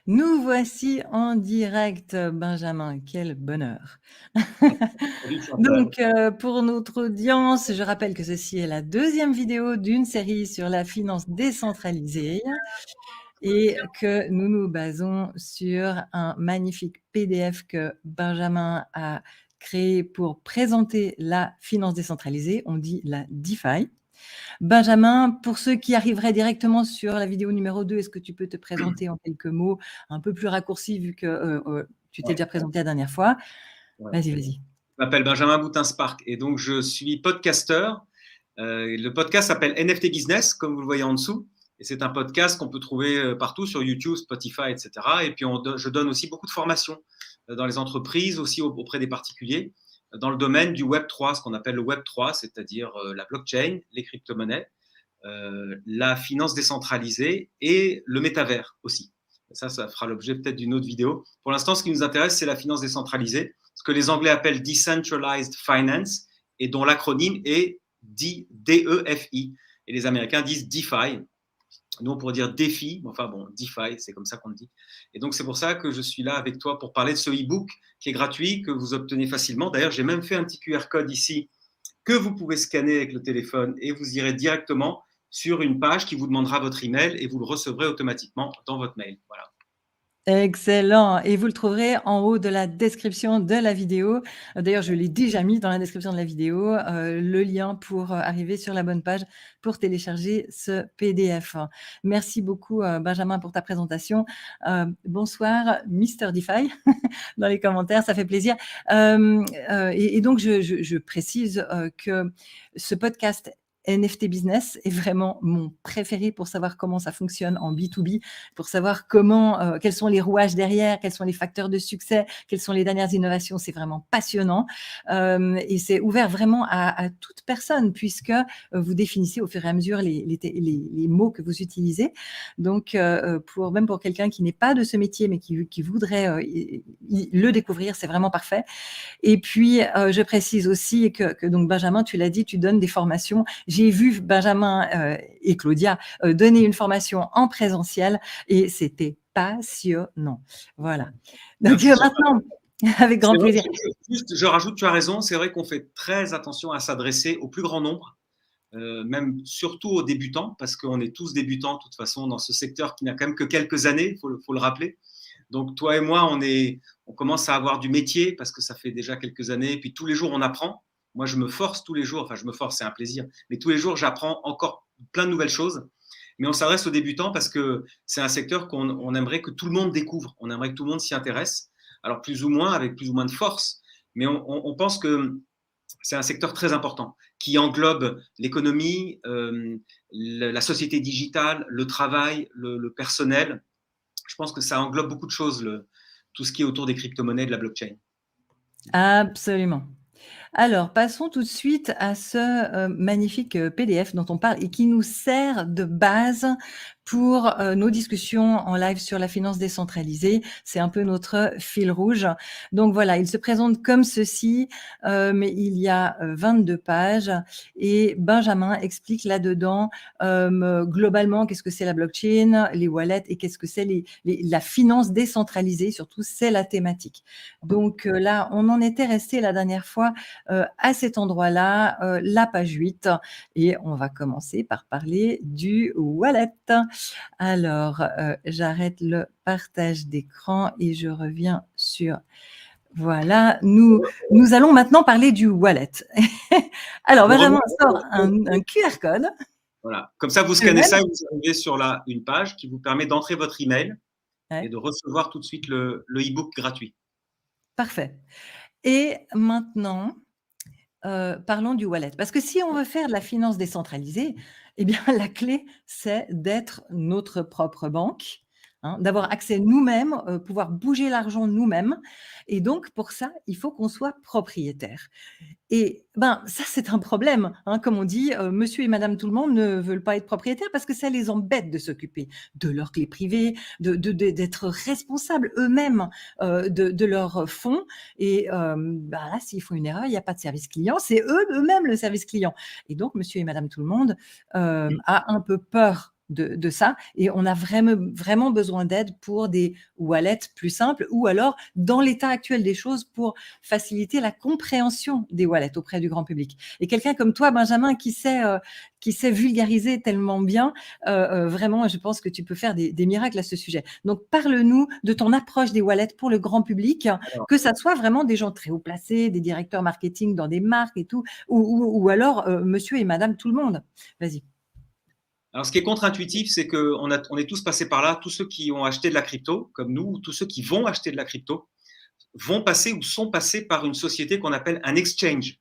Nous voici en direct, Benjamin, quel bonheur. Salut Chantal. Donc, pour notre audience, je rappelle que ceci est la deuxième vidéo d'une série sur la finance décentralisée et que nous nous basons sur un magnifique PDF que Benjamin a créé pour présenter la finance décentralisée, on dit la DeFi. Benjamin, pour ceux qui arriveraient directement sur la vidéo numéro 2, est-ce que tu peux te présenter en quelques mots, un peu plus raccourci vu que tu t'es Ouais, déjà présenté la dernière fois? ouais. Vas-y, vas-y. Je m'appelle Benjamin Boutin-Spark et donc je suis podcasteur. Le podcast s'appelle NFT Business, comme vous le voyez en dessous. Et c'est un podcast qu'on peut trouver partout sur YouTube, Spotify, etc. Et puis je donne aussi beaucoup de formations dans les entreprises, aussi auprès des particuliers, dans le domaine du Web3, ce qu'on appelle le Web3, c'est-à-dire la blockchain, les crypto-monnaies, la finance décentralisée et le métavers aussi. Ça fera l'objet peut-être d'une autre vidéo. Pour l'instant, ce qui nous intéresse, c'est la finance décentralisée, ce que les Anglais appellent Decentralized Finance, et dont l'acronyme est DEFI. Et les Américains disent DeFi. Nous, on pourrait dire défi, enfin bon, DeFi, c'est comme ça qu'on le dit. Et donc, c'est pour ça que je suis là avec toi pour parler de ce e-book qui est gratuit, que vous obtenez facilement. D'ailleurs, j'ai même fait un petit QR code ici que vous pouvez scanner avec le téléphone et vous irez directement sur une page qui vous demandera votre email et vous le recevrez automatiquement dans votre mail. Voilà. Excellent, et vous le trouverez en haut de la description de la vidéo. D'ailleurs, je l'ai déjà mis dans la description de la vidéo, le lien pour arriver sur la bonne page pour télécharger ce PDF. Merci beaucoup, Benjamin, pour ta présentation. Bonsoir, Mister DeFi, dans les commentaires, ça fait plaisir. Et donc, je précise que ce podcast NFT Business est vraiment mon préféré pour savoir comment ça fonctionne en B2B, pour savoir comment, quels sont les rouages derrière, quels sont les facteurs de succès, quelles sont les dernières innovations. C'est vraiment passionnant et c'est ouvert vraiment à toute personne puisque vous définissez au fur et à mesure les mots que vous utilisez. Donc, même pour quelqu'un qui n'est pas de ce métier mais qui voudrait le découvrir, c'est vraiment parfait. Et puis, je précise aussi que donc Benjamin, tu l'as dit, tu donnes des formations. J'ai vu Benjamin et Claudia donner une formation en présentiel et c'était passionnant. Voilà. Donc Merci. maintenant, avec grand Vrai, plaisir. juste, je rajoute, tu as raison, c'est vrai qu'on fait très attention à s'adresser au plus grand nombre, même surtout aux débutants, parce qu'on est tous débutants de toute façon dans ce secteur qui n'a quand même que quelques années, faut le rappeler. Donc toi et moi, on commence à avoir du métier parce que ça fait déjà quelques années. Et puis tous les jours, on apprend. Moi, je me force tous les jours. Enfin, je me force, c'est un plaisir. Mais tous les jours, j'apprends encore plein de nouvelles choses. Mais on s'adresse aux débutants parce que c'est un secteur qu'on aimerait que tout le monde découvre. On aimerait que tout le monde s'y intéresse. Alors plus ou moins, avec plus ou moins de force. Mais on pense que c'est un secteur très important qui englobe l'économie, la société digitale, le travail, le personnel. Je pense que ça englobe beaucoup de choses, tout ce qui est autour des crypto-monnaies, de la blockchain. Absolument. Alors, passons tout de suite à ce magnifique PDF dont on parle et qui nous sert de base pour nos discussions en live sur la finance décentralisée. C'est un peu notre fil rouge. Donc voilà, il se présente comme ceci, mais il y a 22 pages et Benjamin explique là-dedans globalement qu'est-ce que c'est la blockchain, les wallets et qu'est-ce que c'est la finance décentralisée, surtout c'est la thématique. Donc là, on en était resté la dernière fois à cet endroit-là, la page 8, et on va commencer par parler du wallet. Alors, j'arrête le partage d'écran et je reviens sur... Voilà, nous allons maintenant parler du wallet. Alors, Benjamin sort un QR code. Voilà. Comme ça, vous scannez ça et vous arrivez sur une page qui vous permet d'entrer votre email et de recevoir tout de suite le e-book gratuit. Parfait. Et maintenant, parlons du wallet. Parce que si on veut faire de la finance décentralisée, eh bien, la clé, c'est d'être notre propre banque, hein, d'avoir accès nous-mêmes, pouvoir bouger l'argent nous-mêmes. Et donc, pour ça, il faut qu'on soit propriétaire. Et ben, ça, c'est un problème. Hein, comme on dit, monsieur et madame tout le monde ne veulent pas être propriétaires parce que ça les embête de s'occuper de leurs clés privées, d'être responsables eux-mêmes de leurs fonds. Et ben là, s'ils font une erreur, il n'y a pas de service client. C'est eux-mêmes le service client. Et donc, monsieur et madame tout le monde a un peu peur de ça et on a vraiment besoin d'aide pour des wallets plus simples ou alors dans l'état actuel des choses pour faciliter la compréhension des wallets auprès du grand public. Et quelqu'un comme toi, Benjamin, qui sait vulgariser tellement bien, vraiment, je pense que tu peux faire des miracles à ce sujet. Donc, parle-nous de ton approche des wallets pour le grand public, que ça soit vraiment des gens très haut placés, des directeurs marketing dans des marques et tout, ou alors monsieur et madame tout le monde. Vas-y. Alors, ce qui est contre-intuitif, c'est qu'on on est tous passés par là, tous ceux qui ont acheté de la crypto, comme nous, ou tous ceux qui vont acheter de la crypto, vont passer ou sont passés par une société qu'on appelle un exchange.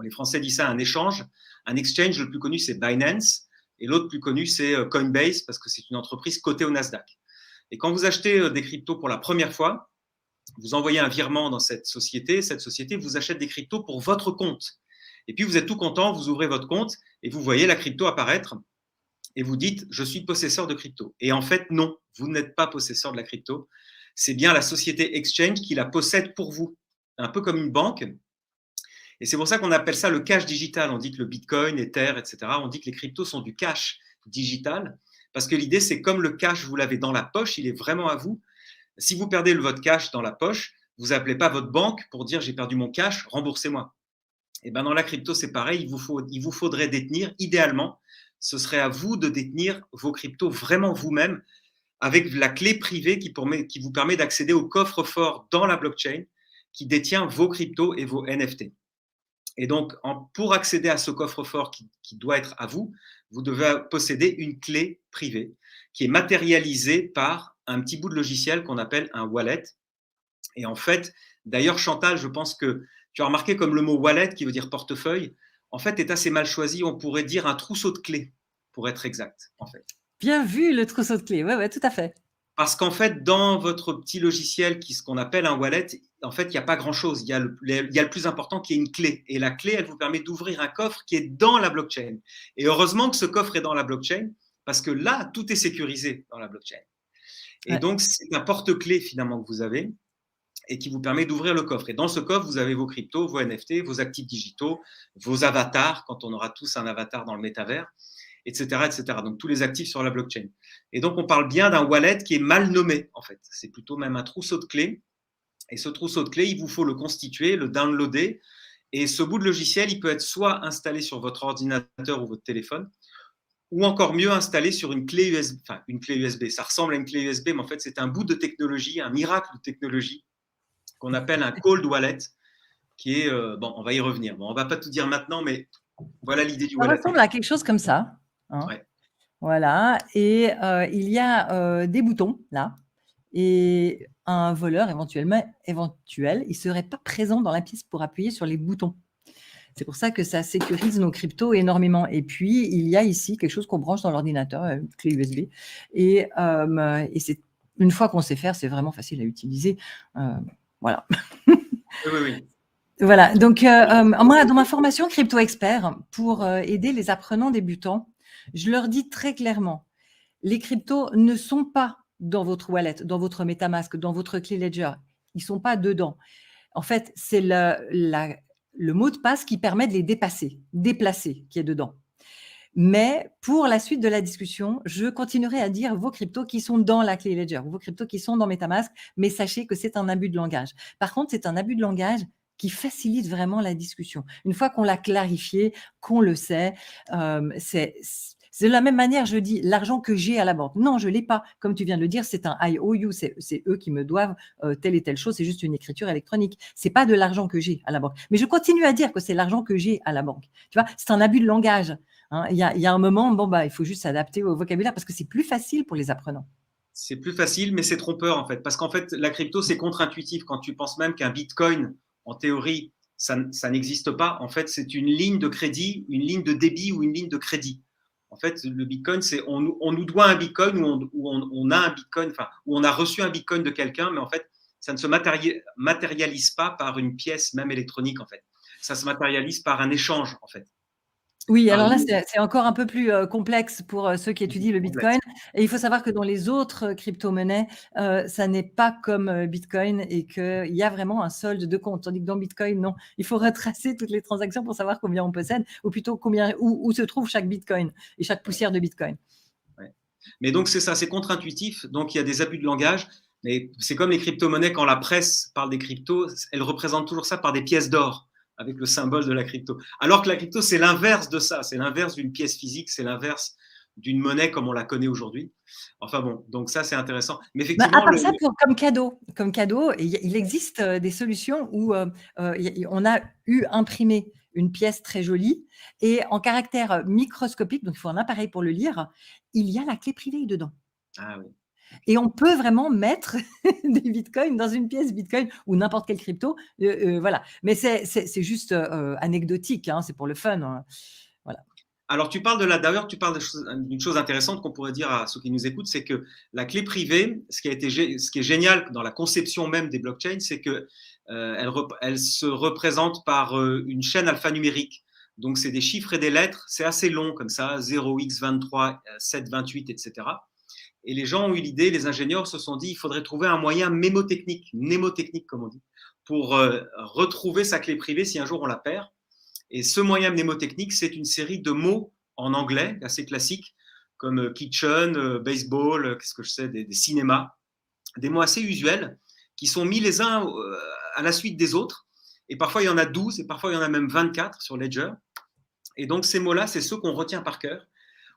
Les Français disent ça, un échange. Un exchange, le plus connu, c'est Binance, et l'autre plus connu, c'est Coinbase, parce que c'est une entreprise cotée au Nasdaq. Et quand vous achetez des cryptos pour la première fois, vous envoyez un virement dans cette société vous achète des cryptos pour votre compte. Et puis, vous êtes tout content, vous ouvrez votre compte et vous voyez la crypto apparaître et vous dites « je suis possesseur de crypto ». Et en fait, non, vous n'êtes pas possesseur de la crypto. C'est bien la société Exchange qui la possède pour vous, un peu comme une banque. Et c'est pour ça qu'on appelle ça le cash digital. On dit que le Bitcoin, Ether, etc., on dit que les cryptos sont du cash digital parce que l'idée, c'est comme le cash, vous l'avez dans la poche, il est vraiment à vous. Si vous perdez votre cash dans la poche, vous n'appelez pas votre banque pour dire « j'ai perdu mon cash, remboursez-moi ». Et ben dans la crypto, c'est pareil, il vous faudrait détenir, idéalement, ce serait à vous de détenir vos cryptos vraiment vous-même avec la clé privée qui vous permet d'accéder au coffre-fort dans la blockchain qui détient vos cryptos et vos NFT. Et donc, pour accéder à ce coffre-fort qui doit être à vous, vous devez posséder une clé privée qui est matérialisée par un petit bout de logiciel qu'on appelle un wallet. Et en fait, d'ailleurs, Chantal, je pense que tu as remarqué comme le mot wallet, qui veut dire portefeuille, en fait, est assez mal choisi. On pourrait dire un trousseau de clés, pour être exact, en fait. Bien vu, le trousseau de clés. Ouais, tout à fait. Parce qu'en fait, dans votre petit logiciel, ce qu'on appelle un wallet, en fait, il n'y a pas grand-chose. Il y a le plus important qui est une clé. Et la clé, elle vous permet d'ouvrir un coffre qui est dans la blockchain. Et heureusement que ce coffre est dans la blockchain, parce que là, tout est sécurisé dans la blockchain. Et donc, c'est un porte-clés finalement que vous avez et qui vous permet d'ouvrir le coffre. Et dans ce coffre, vous avez vos cryptos, vos NFT, vos actifs digitaux, vos avatars, quand on aura tous un avatar dans le métavers, etc., etc. Donc, tous les actifs sur la blockchain. Et donc, on parle bien d'un wallet qui est mal nommé, en fait. C'est plutôt même un trousseau de clés. Et ce trousseau de clés, il vous faut le constituer, le downloader. Et ce bout de logiciel, il peut être soit installé sur votre ordinateur ou votre téléphone, ou encore mieux installé sur une clé USB. Enfin, une clé USB. Ça ressemble à une clé USB, mais en fait, c'est un bout de technologie, un miracle de technologie qu'on appelle un cold wallet, qui est, bon, on va y revenir. Bon, on va pas tout dire maintenant, mais voilà l'idée du wallet. Ça ressemble à quelque chose comme ça. Hein. Ouais. Voilà, et il y a des boutons là, et un voleur éventuel, il serait pas présent dans la pièce pour appuyer sur les boutons. C'est pour ça que ça sécurise nos cryptos énormément. Et puis, il y a ici quelque chose qu'on branche dans l'ordinateur, une clé USB. Et c'est, une fois qu'on sait faire, c'est vraiment facile à utiliser. Voilà. Oui. Voilà. Donc, moi, dans ma formation Crypto Expert, pour aider les apprenants débutants, je leur dis très clairement, les cryptos ne sont pas dans votre wallet, dans votre MetaMask, dans votre clé Ledger. Ils ne sont pas dedans. En fait, c'est le mot de passe qui permet de les déplacer, qui est dedans. Mais pour la suite de la discussion, je continuerai à dire vos cryptos qui sont dans la clé Ledger, vos cryptos qui sont dans MetaMask, mais sachez que c'est un abus de langage. Par contre, c'est un abus de langage qui facilite vraiment la discussion. Une fois qu'on l'a clarifié, qu'on le sait, c'est de la même manière, je dis l'argent que j'ai à la banque. Non, je ne l'ai pas. Comme tu viens de le dire, c'est un IOU, c'est eux qui me doivent telle et telle chose, c'est juste une écriture électronique. Ce n'est pas de l'argent que j'ai à la banque. Mais je continue à dire que c'est l'argent que j'ai à la banque. Tu vois, c'est un abus de langage. Hein. Il y a un moment, il faut juste s'adapter au vocabulaire parce que c'est plus facile pour les apprenants. C'est plus facile, mais c'est trompeur en fait. Parce qu'en fait, la crypto, c'est contre-intuitif. Quand tu penses même qu'un Bitcoin, en théorie, ça n'existe pas. En fait, c'est une ligne de crédit, une ligne de débit ou une ligne de crédit. En fait, le Bitcoin, c'est on nous doit un Bitcoin ou on a un Bitcoin, enfin, ou on a reçu un Bitcoin de quelqu'un, mais en fait, ça ne se matérialise pas par une pièce même électronique en fait. Ça se matérialise par un échange en fait. Oui, alors là, c'est encore un peu plus complexe pour ceux qui étudient le Bitcoin. Et il faut savoir que dans les autres crypto-monnaies, ça n'est pas comme Bitcoin et qu'il y a vraiment un solde de compte. Tandis que dans Bitcoin, non. Il faut retracer toutes les transactions pour savoir combien on possède ou plutôt où se trouve chaque Bitcoin et chaque poussière de Bitcoin. Ouais. Mais donc, c'est ça, c'est contre-intuitif. Donc, il y a des abus de langage. Mais c'est comme les crypto-monnaies, quand la presse parle des cryptos, elle représente toujours ça par des pièces d'or, avec le symbole de la crypto. Alors que la crypto, c'est l'inverse de ça. C'est l'inverse d'une pièce physique, c'est l'inverse d'une monnaie comme on la connaît aujourd'hui. Enfin bon, donc ça, c'est intéressant. Mais Bah, à effectivement, part ça, comme cadeau, il existe des solutions où on a eu imprimé une pièce très jolie et en caractère microscopique, donc il faut un appareil pour le lire, il y a la clé privée dedans. Ah oui. Et on peut vraiment mettre des bitcoins dans une pièce bitcoin ou n'importe quelle crypto. Voilà. Mais c'est juste anecdotique, hein, c'est pour le fun, hein. Voilà. Alors, d'ailleurs, tu parles d'une chose intéressante qu'on pourrait dire à ceux qui nous écoutent, c'est que la clé privée, ce qui est génial dans la conception même des blockchains, c'est que elle se représente par une chaîne alphanumérique. Donc, c'est des chiffres et des lettres, c'est assez long comme ça, 0x23, 728, etc. Et les gens ont eu l'idée, les ingénieurs se sont dit, il faudrait trouver un moyen mnémotechnique comme on dit, pour retrouver sa clé privée si un jour on la perd. Et ce moyen mnémotechnique, c'est une série de mots en anglais assez classiques, comme kitchen, baseball, qu'est-ce que je sais, des cinémas, des mots assez usuels qui sont mis les uns à la suite des autres. Et parfois, il y en a 12 et parfois, il y en a même 24 sur Ledger. Et donc, ces mots-là, c'est ceux qu'on retient par cœur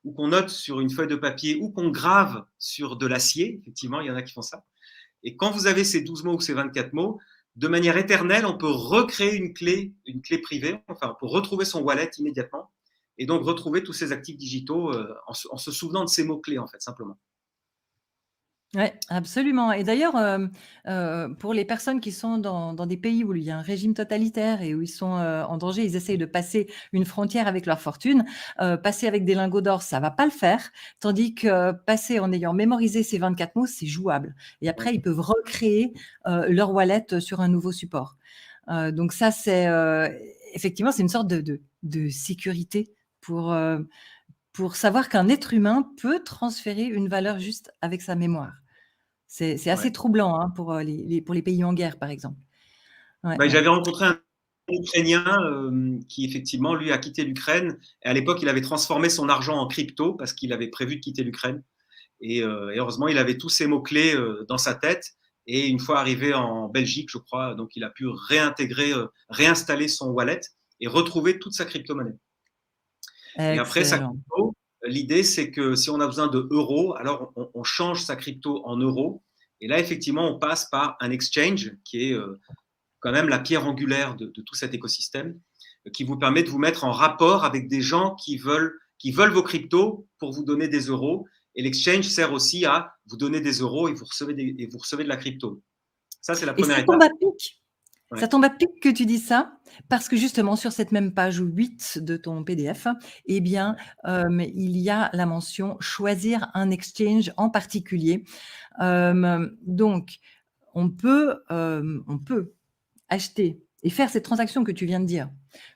ou qu'on note sur une feuille de papier ou qu'on grave sur de l'acier. Effectivement, il y en a qui font ça. Et quand vous avez ces 12 mots ou ces 24 mots, de manière éternelle, on peut recréer une clé privée, enfin, on peut retrouver son wallet immédiatement et donc retrouver tous ces actifs digitaux en se souvenant de ces mots-clés, en fait, simplement. Oui, absolument. Et d'ailleurs, pour les personnes qui sont dans des pays où il y a un régime totalitaire et où ils sont en danger, ils essayent de passer une frontière avec leur fortune. Passer avec des lingots d'or, ça va pas le faire, tandis que passer en ayant mémorisé ces 24 mots, c'est jouable. Et après, Ouais. ils peuvent recréer leur wallet sur un nouveau support. Donc ça, c'est effectivement, c'est une sorte de sécurité pour savoir qu'un être humain peut transférer une valeur juste avec sa mémoire. C'est Ouais. assez troublant, hein, pour les pays en guerre, par exemple. Ouais, Bah, ouais. j'avais rencontré un Ukrainien qui, effectivement, lui, a quitté l'Ukraine. Et à l'époque, il avait transformé son argent en crypto parce qu'il avait prévu de quitter l'Ukraine. Et heureusement, il avait tous ces mots-clés dans sa tête. Et une fois arrivé en Belgique, je crois, donc il a pu réinstaller son wallet et retrouver toute sa crypto-monnaie. Et après, sa Excellent. crypto, l'idée, c'est que si on a besoin de euros, alors on change sa crypto en euros. Et là, effectivement, on passe par un exchange qui est quand même la pierre angulaire de tout cet écosystème, qui vous permet de vous mettre en rapport avec des gens qui veulent vos cryptos pour vous donner des euros. Et l'exchange sert aussi à vous donner des euros et vous recevez de la crypto. Ça, c'est la Et première ça étape. tombe à pic. Ça Ouais. tombe à pic que tu dis ça, parce que justement sur cette même page 8 de ton PDF, eh bien, il y a la mention «Choisir un exchange en particulier». Donc on peut acheter et faire cette transaction que tu viens de dire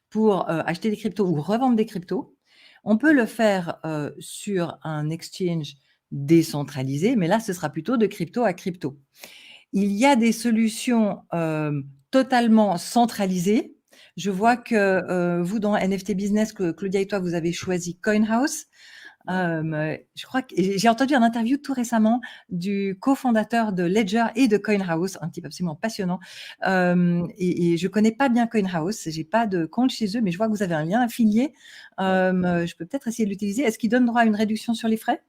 pour, acheter des cryptos ou revendre des cryptos. On peut le faire, sur un exchange décentralisé, mais là, ce sera plutôt de crypto à crypto. Il y a des solutions, totalement centralisées. Je vois que, vous dans NFT Business, Claudia et toi, vous avez choisi CoinHouse. Je crois que j'ai entendu un interview tout récemment du cofondateur de Ledger et de CoinHouse, un type absolument passionnant. Et je connais pas bien CoinHouse, j'ai pas de compte chez eux, mais je vois que vous avez un lien affilié. Je peux peut-être essayer de l'utiliser. Est-ce qu'il donne droit à une réduction sur les frais?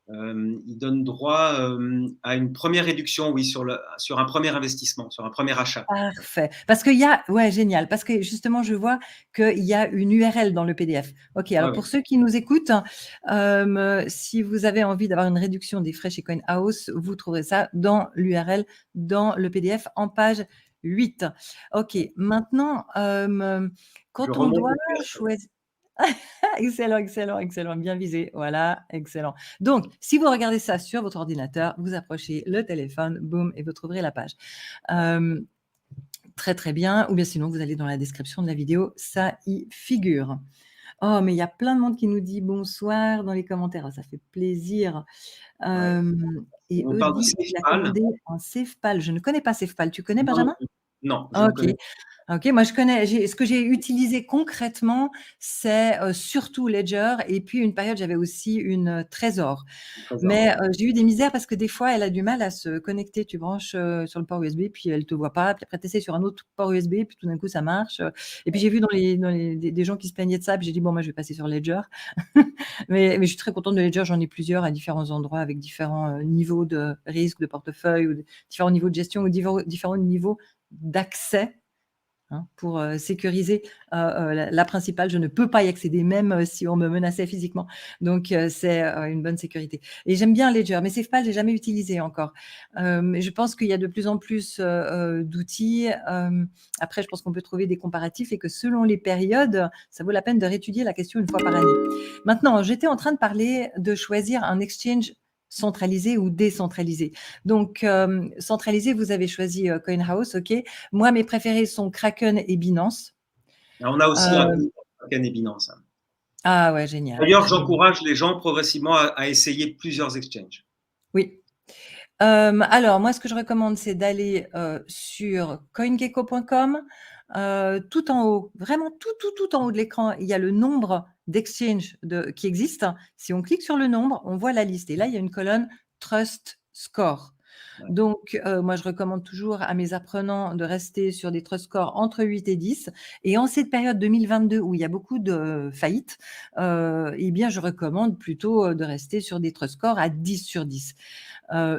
Il donne droit à une première réduction, oui, sur un premier investissement, sur un premier achat. Parfait. Parce qu'il y a ouais, génial, parce que justement, je vois qu'il y a une URL dans le PDF. OK, Ouais, alors ouais. pour ceux qui nous écoutent, si vous avez envie d'avoir une réduction des frais chez CoinHouse, vous trouverez ça dans l'URL, dans le PDF en page 8. OK, maintenant, Je quand on remonte doit le PDF. choisir excellent, excellent, excellent, bien visé, voilà, excellent. Donc, si vous regardez ça sur votre ordinateur, vous approchez le téléphone, boum et vous trouverez la page. Hem Très, très bien. Ou bien sinon, vous allez dans la description de la vidéo, ça y figure. Oh, mais il y a plein de monde qui nous dit bonsoir dans les commentaires. Ah, ça fait plaisir. Ouais. Et On parle de Audi, il a SafePal. commandé un SafePal. Je ne connais pas SafePal. Tu connais, Benjamin? Non, je ne OK. connais OK, moi je connais, ce que j'ai utilisé concrètement, c'est, surtout Ledger et puis une période, j'avais aussi une, Trezor. pas ça. Mais, j'ai eu des misères parce que des fois, elle a du mal à se connecter. Tu branches, sur le port USB, puis elle te voit pas, puis après tu essaies sur un autre port USB, puis tout d'un coup ça marche, et puis j'ai vu dans les des gens qui se plaignaient de ça, puis j'ai dit: «Bon, moi je vais passer sur Ledger». Mais je suis très contente de Ledger, j'en ai plusieurs à différents endroits avec différents, niveaux de risque, de portefeuille ou différents niveaux de gestion ou différents niveaux d'accès. Hein, pour, sécuriser, la principale, je ne peux pas y accéder même, si on me menaçait physiquement. Donc c'est, une bonne sécurité et j'aime bien Ledger, mais SafePal, j'ai jamais utilisé encore. Mais je pense qu'il y a de plus en plus, d'outils. Après, je pense qu'on peut trouver des comparatifs et que selon les périodes, ça vaut la peine de réétudier la question une fois par année. Maintenant, j'étais en train de parler de choisir un exchange centralisé ou décentralisé. Donc, centralisé, vous avez choisi, CoinHouse, OK. Moi, mes préférés sont Kraken et Binance. On a aussi un Euh, peu Kraken et Binance. ah ouais, génial, D'ailleurs, génial. j'encourage les gens progressivement à essayer plusieurs exchanges. Oui. Alors moi, ce que je recommande, c'est d'aller, sur coingecko.com. Tout en haut, vraiment tout en haut de l'écran, il y a le nombre d'exchanges qui existent. Si on clique sur le nombre, on voit la liste et là, il y a une colonne Trust Score. Ouais. Donc, moi, je recommande toujours à mes apprenants de rester sur des trust scores entre 8 et 10 et en cette période 2022 où il y a beaucoup de faillites, eh bien, je recommande plutôt, de rester sur des trust scores à 10 sur 10.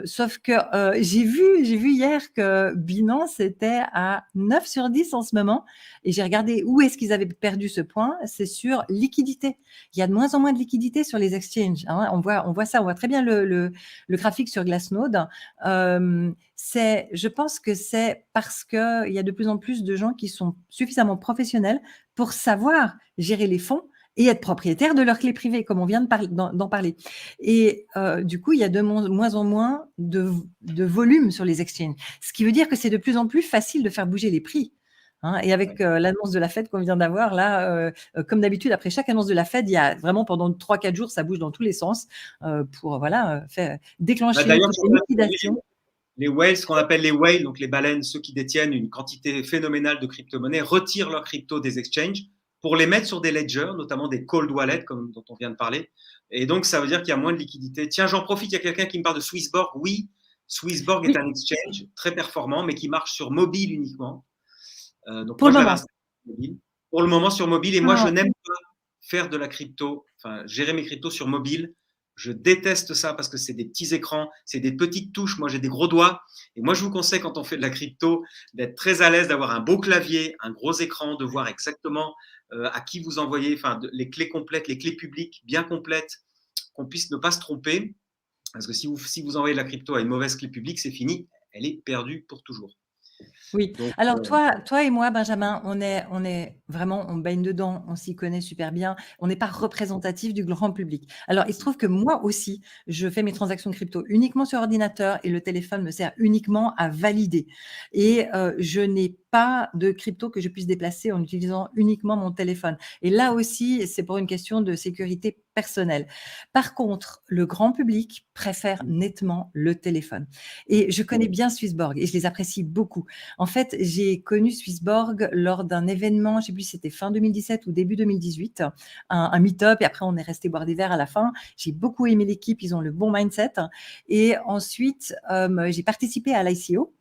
Sauf que, j'ai vu hier que Binance était à 9 sur 10 en ce moment et j'ai regardé où est-ce qu'ils avaient perdu ce point, c'est sur liquidité. Il y a de moins en moins de liquidité sur les exchanges, hein. On voit ça, on voit très bien le graphique sur Glassnode. Je pense que c'est parce qu'il y a de plus en plus de gens qui sont suffisamment professionnels pour savoir gérer les fonds et être propriétaires de leurs clés privées, comme on vient d'en parler. Et du coup, il y a de moins en moins de volume sur les exchanges, ce qui veut dire que c'est de plus en plus facile de faire bouger les prix. Hein, et avec l'annonce de la Fed qu'on vient d'avoir, là, comme d'habitude, après chaque annonce de la Fed, il y a vraiment pendant 3-4 jours, ça bouge dans tous les sens pour voilà, déclencher D'ailleurs, toutes les liquidations. les whales, ce qu'on appelle les whales, donc les baleines, ceux qui détiennent une quantité phénoménale de crypto-monnaies, retirent leurs cryptos des exchanges pour les mettre sur des ledgers, notamment des cold wallets, comme dont on vient de parler. Et donc, ça veut dire qu'il y a moins de liquidité. Tiens, j'en profite, il y a quelqu'un qui me parle de Swissborg. Oui, Swissborg est Oui, un exchange très performant, mais qui marche sur mobile uniquement. Donc, pour moi, le je l'avais moment. installé sur mobile. Pour le moment, sur mobile. Et moi, je Ah, n'aime pas faire de la crypto, enfin, gérer mes cryptos sur mobile. Je déteste ça parce que c'est des petits écrans, c'est des petites touches. Moi, j'ai des gros doigts. Et moi, je vous conseille, quand on fait de la crypto, d'être très à l'aise, d'avoir un beau clavier, un gros écran, de voir exactement à qui vous envoyez, enfin, les clés complètes, les clés publiques bien complètes, qu'on puisse ne pas se tromper. Parce que si vous envoyez de la crypto à une mauvaise clé publique, c'est fini. Elle est perdue pour toujours. oui. Donc, Alors toi et moi, Benjamin, on est vraiment, on baigne dedans, on s'y connaît super bien. On n'est pas représentatif du grand public. Alors, il se trouve que moi aussi, je fais mes transactions crypto uniquement sur ordinateur et le téléphone me sert uniquement à valider. Et je n'ai pas de crypto que je puisse déplacer en utilisant uniquement mon téléphone. Et là aussi, c'est pour une question de sécurité personnelle. Par contre, le grand public préfère nettement le téléphone. Et je connais bien Swissborg et je les apprécie beaucoup. En fait, j'ai connu Swissborg lors d'un événement, je ne sais plus si c'était fin 2017 ou début 2018, un meet-up et après on est resté boire des verres à la fin. J'ai beaucoup aimé l'équipe, ils ont le bon mindset et ensuite, j'ai participé à l'ICO.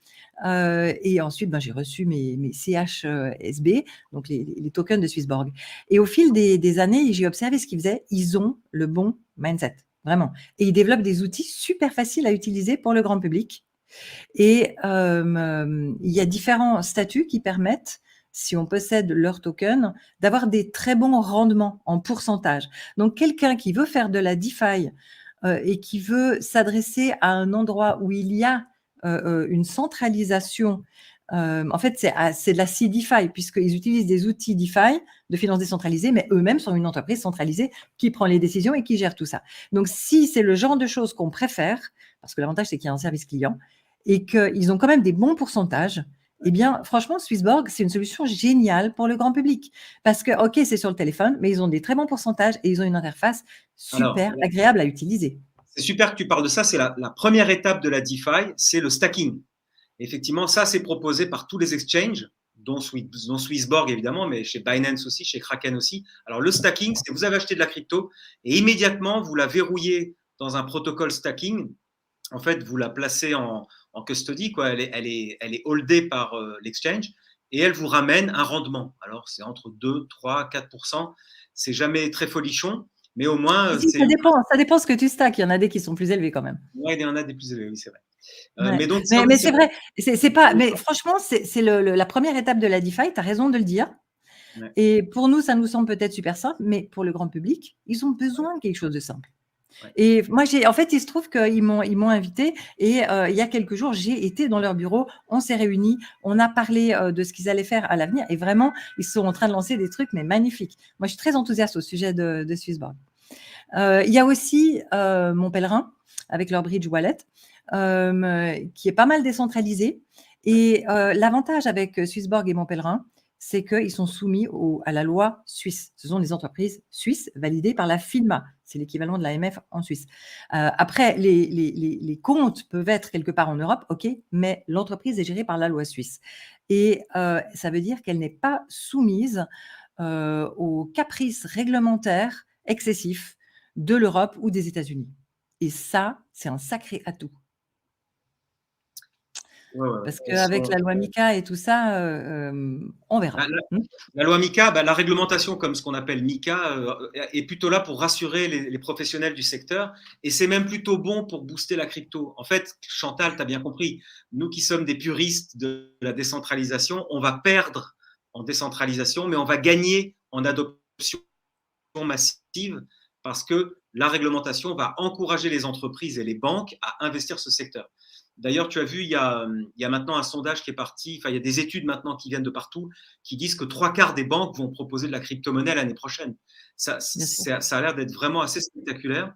Et ensuite, j'ai reçu mes CHSB, donc les tokens de Swissborg. Et au fil des années, j'ai observé ce qu'ils faisaient. Ils ont le bon mindset, vraiment. Et ils développent des outils super faciles à utiliser pour le grand public. Et il y a différents statuts qui permettent, si on possède leur token, d'avoir des très bons rendements en pourcentage. Donc, quelqu'un qui veut faire de la DeFi et qui veut s'adresser à un endroit où il y a une centralisation, en fait, c'est de la CDFI, puisqu'ils utilisent des outils DeFi de finances décentralisées, mais eux-mêmes sont une entreprise centralisée qui prend les décisions et qui gère tout ça. Donc, si c'est le genre de choses qu'on préfère, parce que l'avantage, c'est qu'il y a un service client, et qu'ils ont quand même des bons pourcentages, eh bien, franchement, Swissborg, c'est une solution géniale pour le grand public. Parce que, OK, c'est sur le téléphone, mais ils ont des très bons pourcentages et ils ont une interface alors, super agréable à utiliser. c'est super que tu parles de ça. C'est la première étape de la DeFi, c'est le stacking. Effectivement, ça, c'est proposé par tous les exchanges, dont Swissborg évidemment, mais chez Binance aussi, chez Kraken aussi. Alors, le stacking, c'est vous avez acheté de la crypto et immédiatement, vous la verrouillez dans un protocole stacking. En fait, vous la placez en custody, quoi. Elle est holdée par l'exchange et elle vous ramène un rendement. Alors, c'est entre 2, 3, 4%. C'est jamais très folichon, mais au moins, Si, c'est une. ça dépend ce que tu stacks. Il y en a des qui sont plus élevés quand même. Ouais, il y en a des plus élevés, oui, c'est vrai. Ouais. Mais donc, ça Mais aussi, c'est vrai, c'est pas, mais franchement, c'est la première étape de la DeFi, tu as raison de le dire. ouais. Et pour nous, ça nous semble peut-être super simple, mais pour le grand public, ils ont besoin de quelque chose de simple. Ouais. Et moi, en fait, il se trouve qu'ils m'ont invité et il y a quelques jours, j'ai été dans leur bureau, on s'est réunis, on a parlé de ce qu'ils allaient faire à l'avenir et vraiment, ils sont en train de lancer des trucs, mais magnifiques. Moi, je suis très enthousiaste au sujet de Swissborg. Il y a aussi Mon Pèlerin avec leur Bridge Wallet qui est pas mal décentralisé. Et l'avantage avec Swissborg et Mon Pèlerin, c'est qu'ils sont soumis à la loi suisse. Ce sont des entreprises suisses validées par la FINMA. C'est l'équivalent de l'AMF en Suisse. Après, les comptes peuvent être quelque part en Europe, OK, mais l'entreprise est gérée par la loi suisse. Et ça veut dire qu'elle n'est pas soumise aux caprices réglementaires excessifs de l'Europe ou des États-Unis. Et ça, c'est un sacré atout. Ouais, ouais, Parce elles qu'avec sont- la loi MiCA et tout ça, on verra. La loi MiCA, la réglementation comme ce qu'on appelle MiCA est plutôt là pour rassurer les professionnels du secteur et c'est même plutôt bon pour booster la crypto. En fait, Chantal, tu as bien compris, nous qui sommes des puristes de la décentralisation, on va perdre en décentralisation, mais on va gagner en adoption massive parce que la réglementation va encourager les entreprises et les banques à investir ce secteur. D'ailleurs, tu as vu, il y a maintenant un sondage qui est parti, enfin, il y a des études maintenant qui viennent de partout qui disent que 3/4 des banques vont proposer de la crypto-monnaie l'année prochaine. Ça a l'air d'être vraiment assez spectaculaire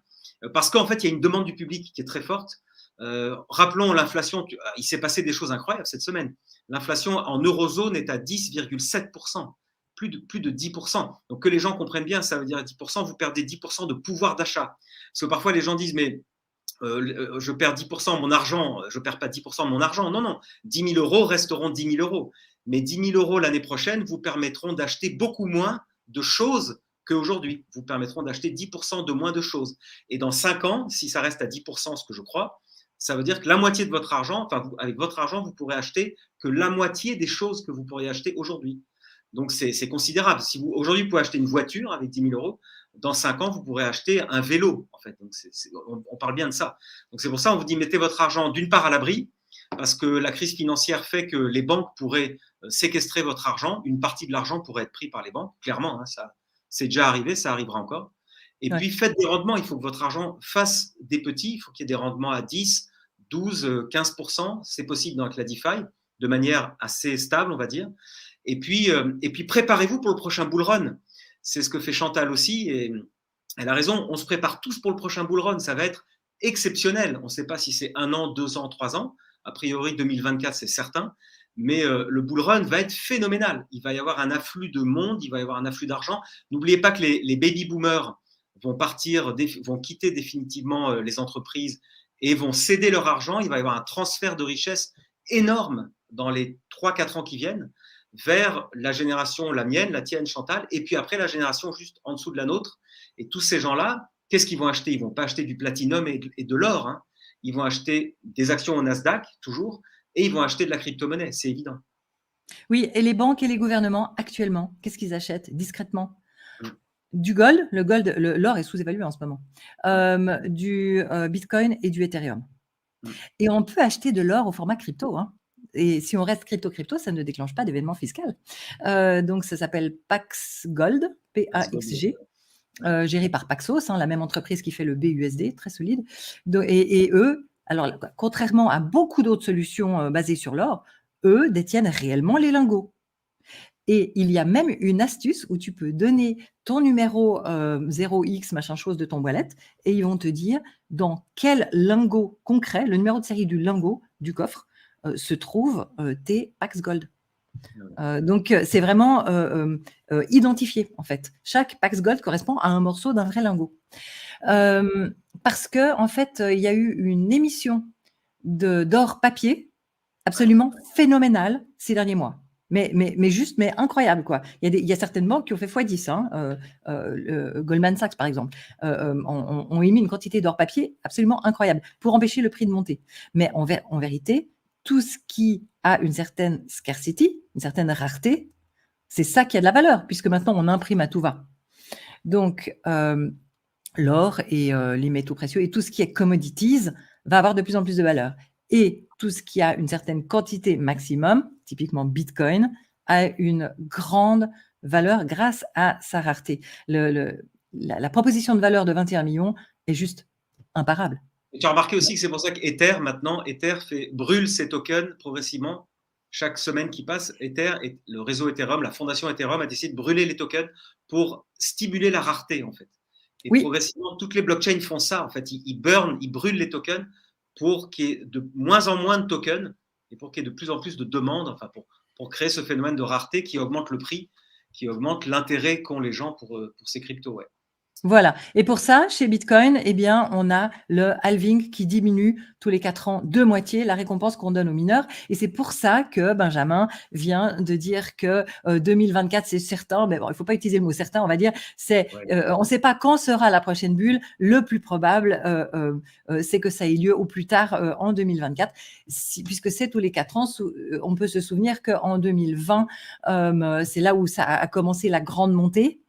parce qu'en fait, il y a une demande du public qui est très forte. Rappelons l'inflation, il s'est passé des choses incroyables cette semaine. L'inflation en eurozone est à 10,7%. Plus de 10%. Donc que les gens comprennent bien, ça veut dire 10%, vous perdez 10% de pouvoir d'achat. Parce que parfois les gens disent, mais je perds 10% de mon argent, je ne perds pas 10% de mon argent. Non, non, 10 000 euros resteront 10 000 euros. Mais 10 000 euros l'année prochaine vous permettront d'acheter beaucoup moins de choses qu'aujourd'hui. Vous permettront d'acheter 10% de moins de choses. Et dans 5 ans, si ça reste à 10%, ce que je crois, ça veut dire que la moitié de votre argent, enfin, avec votre argent, vous pourrez acheter que la moitié des choses que vous pourriez acheter aujourd'hui. Donc, c'est considérable. Si aujourd'hui, vous pouvez acheter une voiture avec 10 000 euros, dans 5 ans, vous pourrez acheter un vélo, en fait. Donc, on parle bien de ça. Donc, c'est pour ça qu'on vous dit, mettez votre argent d'une part à l'abri, parce que la crise financière fait que les banques pourraient séquestrer votre argent. Une partie de l'argent pourrait être pris par les banques, clairement. Hein, ça, c'est déjà arrivé, ça arrivera encore. Et puis, faites des rendements. Il faut que votre argent fasse des petits. Il faut qu'il y ait des rendements à 10, 12, 15%. C'est possible dans la DeFi, de manière assez stable, on va dire. Et puis préparez-vous pour le prochain bull run. C'est ce que fait Chantal aussi. Et elle a raison, on se prépare tous pour le prochain bull run. Ça va être exceptionnel. On ne sait pas si c'est 1 an, 2 ans, 3 ans. A priori, 2024, c'est certain. Mais le bull run va être phénoménal. Il va y avoir un afflux de monde, il va y avoir un afflux d'argent. N'oubliez pas que les baby boomers vont quitter définitivement les entreprises et vont céder leur argent. Il va y avoir un transfert de richesse énorme dans les 3-4 ans qui viennent vers la génération, la mienne, la tienne, Chantal, et puis après la génération juste en dessous de la nôtre. Et tous ces gens-là, qu'est-ce qu'ils vont acheter? Ils ne vont pas acheter du platinum et de l'or. Hein. Ils vont acheter des actions au Nasdaq, toujours, et ils vont acheter de la crypto-monnaie, c'est évident. Oui, et les banques et les gouvernements, actuellement, qu'est-ce qu'ils achètent discrètement? Du gold, l'or est sous-évalué en ce moment, du Bitcoin et du Ethereum. Et on peut acheter de l'or au format crypto. Hein. Et si on reste crypto, ça ne déclenche pas d'événement fiscal. Donc, ça s'appelle Pax Gold, P-A-X-G, géré par Paxos, hein, la même entreprise qui fait le BUSD, très solide. Et eux, alors, contrairement à beaucoup d'autres solutions basées sur l'or, eux détiennent réellement les lingots. Et il y a même une astuce où tu peux donner ton numéro 0x machin chose de ton wallet et ils vont te dire dans quel lingot concret, le numéro de série du lingot du coffre, se trouvent tes Pax Gold. Donc, c'est vraiment identifié, en fait. Chaque Pax Gold correspond à un morceau d'un vrai lingot. Parce que, en fait, il y a eu une émission d'or papier absolument phénoménal ces derniers mois. Mais juste, mais incroyable, quoi. Il y a certaines banques qui ont fait x10, hein. Goldman Sachs, par exemple, ont émis une quantité d'or papier absolument incroyable pour empêcher le prix de monter. Mais en vérité, tout ce qui a une certaine scarcity, une certaine rareté, c'est ça qui a de la valeur, puisque maintenant on imprime à tout va. Donc, l'or et les métaux précieux et tout ce qui est commodities va avoir de plus en plus de valeur. Et tout ce qui a une certaine quantité maximum, typiquement Bitcoin, a une grande valeur grâce à sa rareté. La proposition de valeur de 21 millions est juste imparable. Et tu as remarqué aussi que c'est pour ça qu'Ether, maintenant, brûle ses tokens progressivement. Chaque semaine qui passe, le réseau Ethereum, la fondation Ethereum a décidé de brûler les tokens pour stimuler la rareté, en fait. Et oui. Progressivement, toutes les blockchains font ça, en fait. Ils brûlent les tokens pour qu'il y ait de moins en moins de tokens et pour qu'il y ait de plus en plus de demandes, enfin, pour créer ce phénomène de rareté qui augmente le prix, qui augmente l'intérêt qu'ont les gens pour ces cryptos. Ouais. Voilà. Et pour ça, chez Bitcoin, eh bien, on a le halving qui diminue tous les 4 ans de moitié la récompense qu'on donne aux mineurs. Et c'est pour ça que Benjamin vient de dire que 2024, c'est certain. Mais bon, il ne faut pas utiliser le mot certain, on va dire. On ne sait pas quand sera la prochaine bulle. Le plus probable, c'est que ça ait lieu au plus tard en 2024, puisque c'est tous les 4 ans. On peut se souvenir qu'en 2020, c'est là où ça a commencé la grande montée.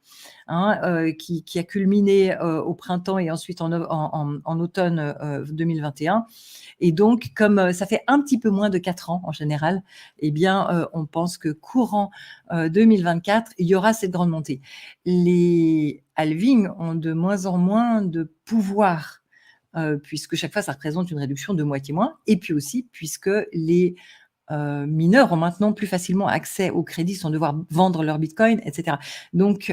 Qui a culminé au printemps et ensuite en automne 2021. Et donc, comme ça fait un petit peu moins de 4 ans en général, eh bien, on pense que courant 2024, il y aura cette grande montée. Les halvings ont de moins en moins de pouvoir, puisque chaque fois, ça représente une réduction de moitié moins. Et puis aussi, puisque les mineurs ont maintenant plus facilement accès au crédit sans devoir vendre leur bitcoin, etc. Donc,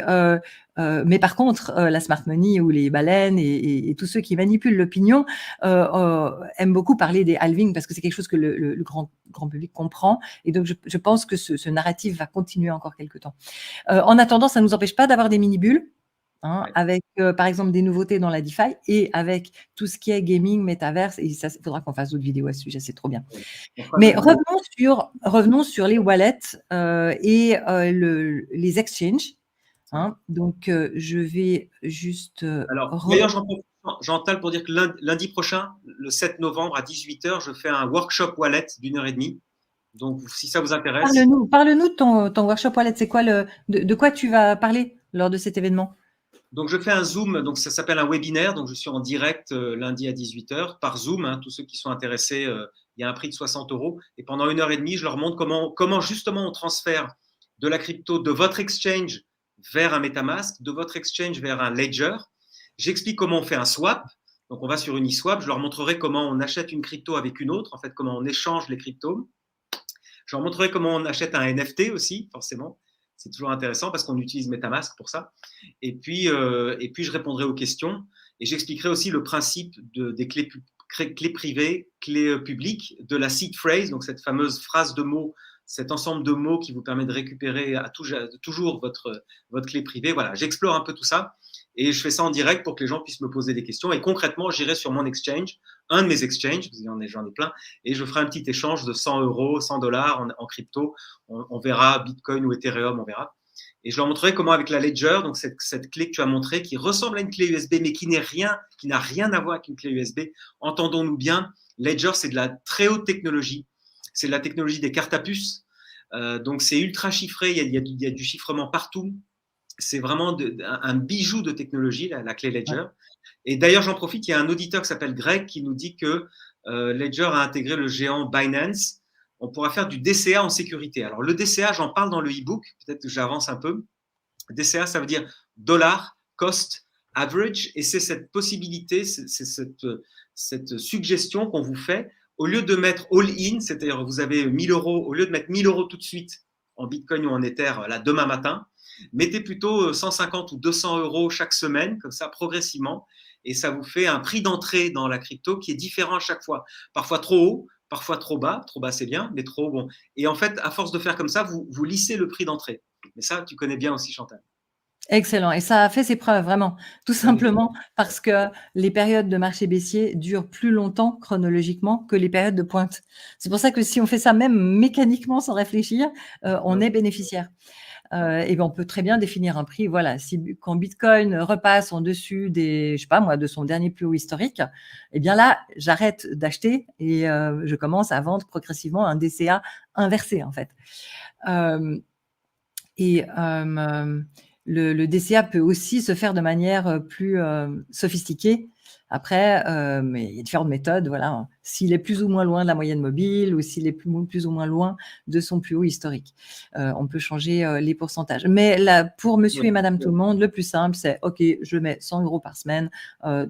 mais par contre, la smart money ou les baleines et tous ceux qui manipulent l'opinion aiment beaucoup parler des halvings parce que c'est quelque chose que le grand public comprend. Et donc, je pense que ce narratif va continuer encore quelques temps. En attendant, ça ne nous empêche pas d'avoir des mini-bulles. Avec par exemple des nouveautés dans la DeFi et avec tout ce qui est gaming, métaverse, et ça, il faudra qu'on fasse d'autres vidéos à ce sujet, c'est trop bien. Mais revenons sur les wallets et les exchanges. Donc, je vais juste. Alors, d'ailleurs, j'entale pour dire que lundi prochain, le 7 novembre à 18h, je fais un workshop wallet d'1h30. Donc, si ça vous intéresse. Parle-nous de ton workshop wallet. C'est quoi de quoi tu vas parler lors de cet événement? Donc, je fais un Zoom, donc ça s'appelle un webinaire. Donc, je suis en direct lundi à 18h par Zoom. Tous ceux qui sont intéressés, il y a un prix de 60 €. Et pendant 1h30, je leur montre comment justement on transfère de la crypto de votre exchange vers un MetaMask, de votre exchange vers un Ledger. J'explique comment on fait un swap. Donc, on va sur Uniswap. Je leur montrerai comment on achète une crypto avec une autre, en fait, comment on échange les cryptos. Je leur montrerai comment on achète un NFT aussi, forcément. C'est toujours intéressant parce qu'on utilise MetaMask pour ça. Et puis, je répondrai aux questions et j'expliquerai aussi le principe des clés privées, clés publiques, de la seed phrase, donc cette fameuse phrase de mots, cet ensemble de mots qui vous permet de récupérer toujours votre clé privée. Voilà, j'explore un peu tout ça et je fais ça en direct pour que les gens puissent me poser des questions. Et concrètement, j'irai sur mon exchange, un de mes exchanges, parce que j'en ai plein, et je ferai un petit échange de 100 €, 100 $ en crypto. On verra Bitcoin ou Ethereum, on verra. Et je leur montrerai comment avec la Ledger, donc cette clé que tu as montrée, qui ressemble à une clé USB, mais qui n'a rien à voir avec une clé USB. Entendons-nous bien, Ledger, c'est de la très haute technologie. C'est de la technologie des cartes à puce. Donc, c'est ultra chiffré. Il y a du chiffrement partout. C'est vraiment un bijou de technologie, la clé Ledger. Ouais. Et d'ailleurs, j'en profite, il y a un auditeur qui s'appelle Greg qui nous dit que Ledger a intégré le géant Binance. On pourra faire du DCA en sécurité. Alors, le DCA, j'en parle dans le e-book. Peut-être que j'avance un peu. DCA, ça veut dire Dollar Cost Average. Et c'est cette possibilité, c'est cette suggestion qu'on vous fait. Au lieu de mettre all-in, c'est-à-dire vous avez 1 000 €, au lieu de mettre 1 000 € tout de suite en Bitcoin ou en Ether, là, demain matin, mettez plutôt 150 ou 200 € chaque semaine, comme ça, progressivement. Et ça vous fait un prix d'entrée dans la crypto qui est différent à chaque fois. Parfois trop haut, parfois trop bas. Trop bas, c'est bien, mais trop bon. Et en fait, à force de faire comme ça, vous lissez le prix d'entrée. Mais ça, tu connais bien aussi, Chantal. Excellent et ça a fait ses preuves vraiment, tout Magnifique. simplement parce que les périodes de marché baissier durent plus longtemps chronologiquement que les périodes de pointe. C'est pour ça que si on fait ça même mécaniquement sans réfléchir, on Ouais, est bénéficiaire. ouais. Et ben, on peut très bien définir un prix, voilà, si quand Bitcoin repasse en dessus des je sais pas moi, de son dernier plus haut historique, et bien là, j'arrête d'acheter et je commence à vendre progressivement un DCA inversé, en fait. Hem et le DCA peut aussi se faire de manière, plus, sophistiquée. Après, mais il y a différentes méthodes, voilà. S'il est plus ou moins loin de la moyenne mobile ou s'il est plus ou moins loin de son plus haut historique. On peut changer, les pourcentages. Mais là, pour monsieur Ouais, et madame ouais. tout le monde, le plus simple, c'est: «OK, je mets 100 € par semaine,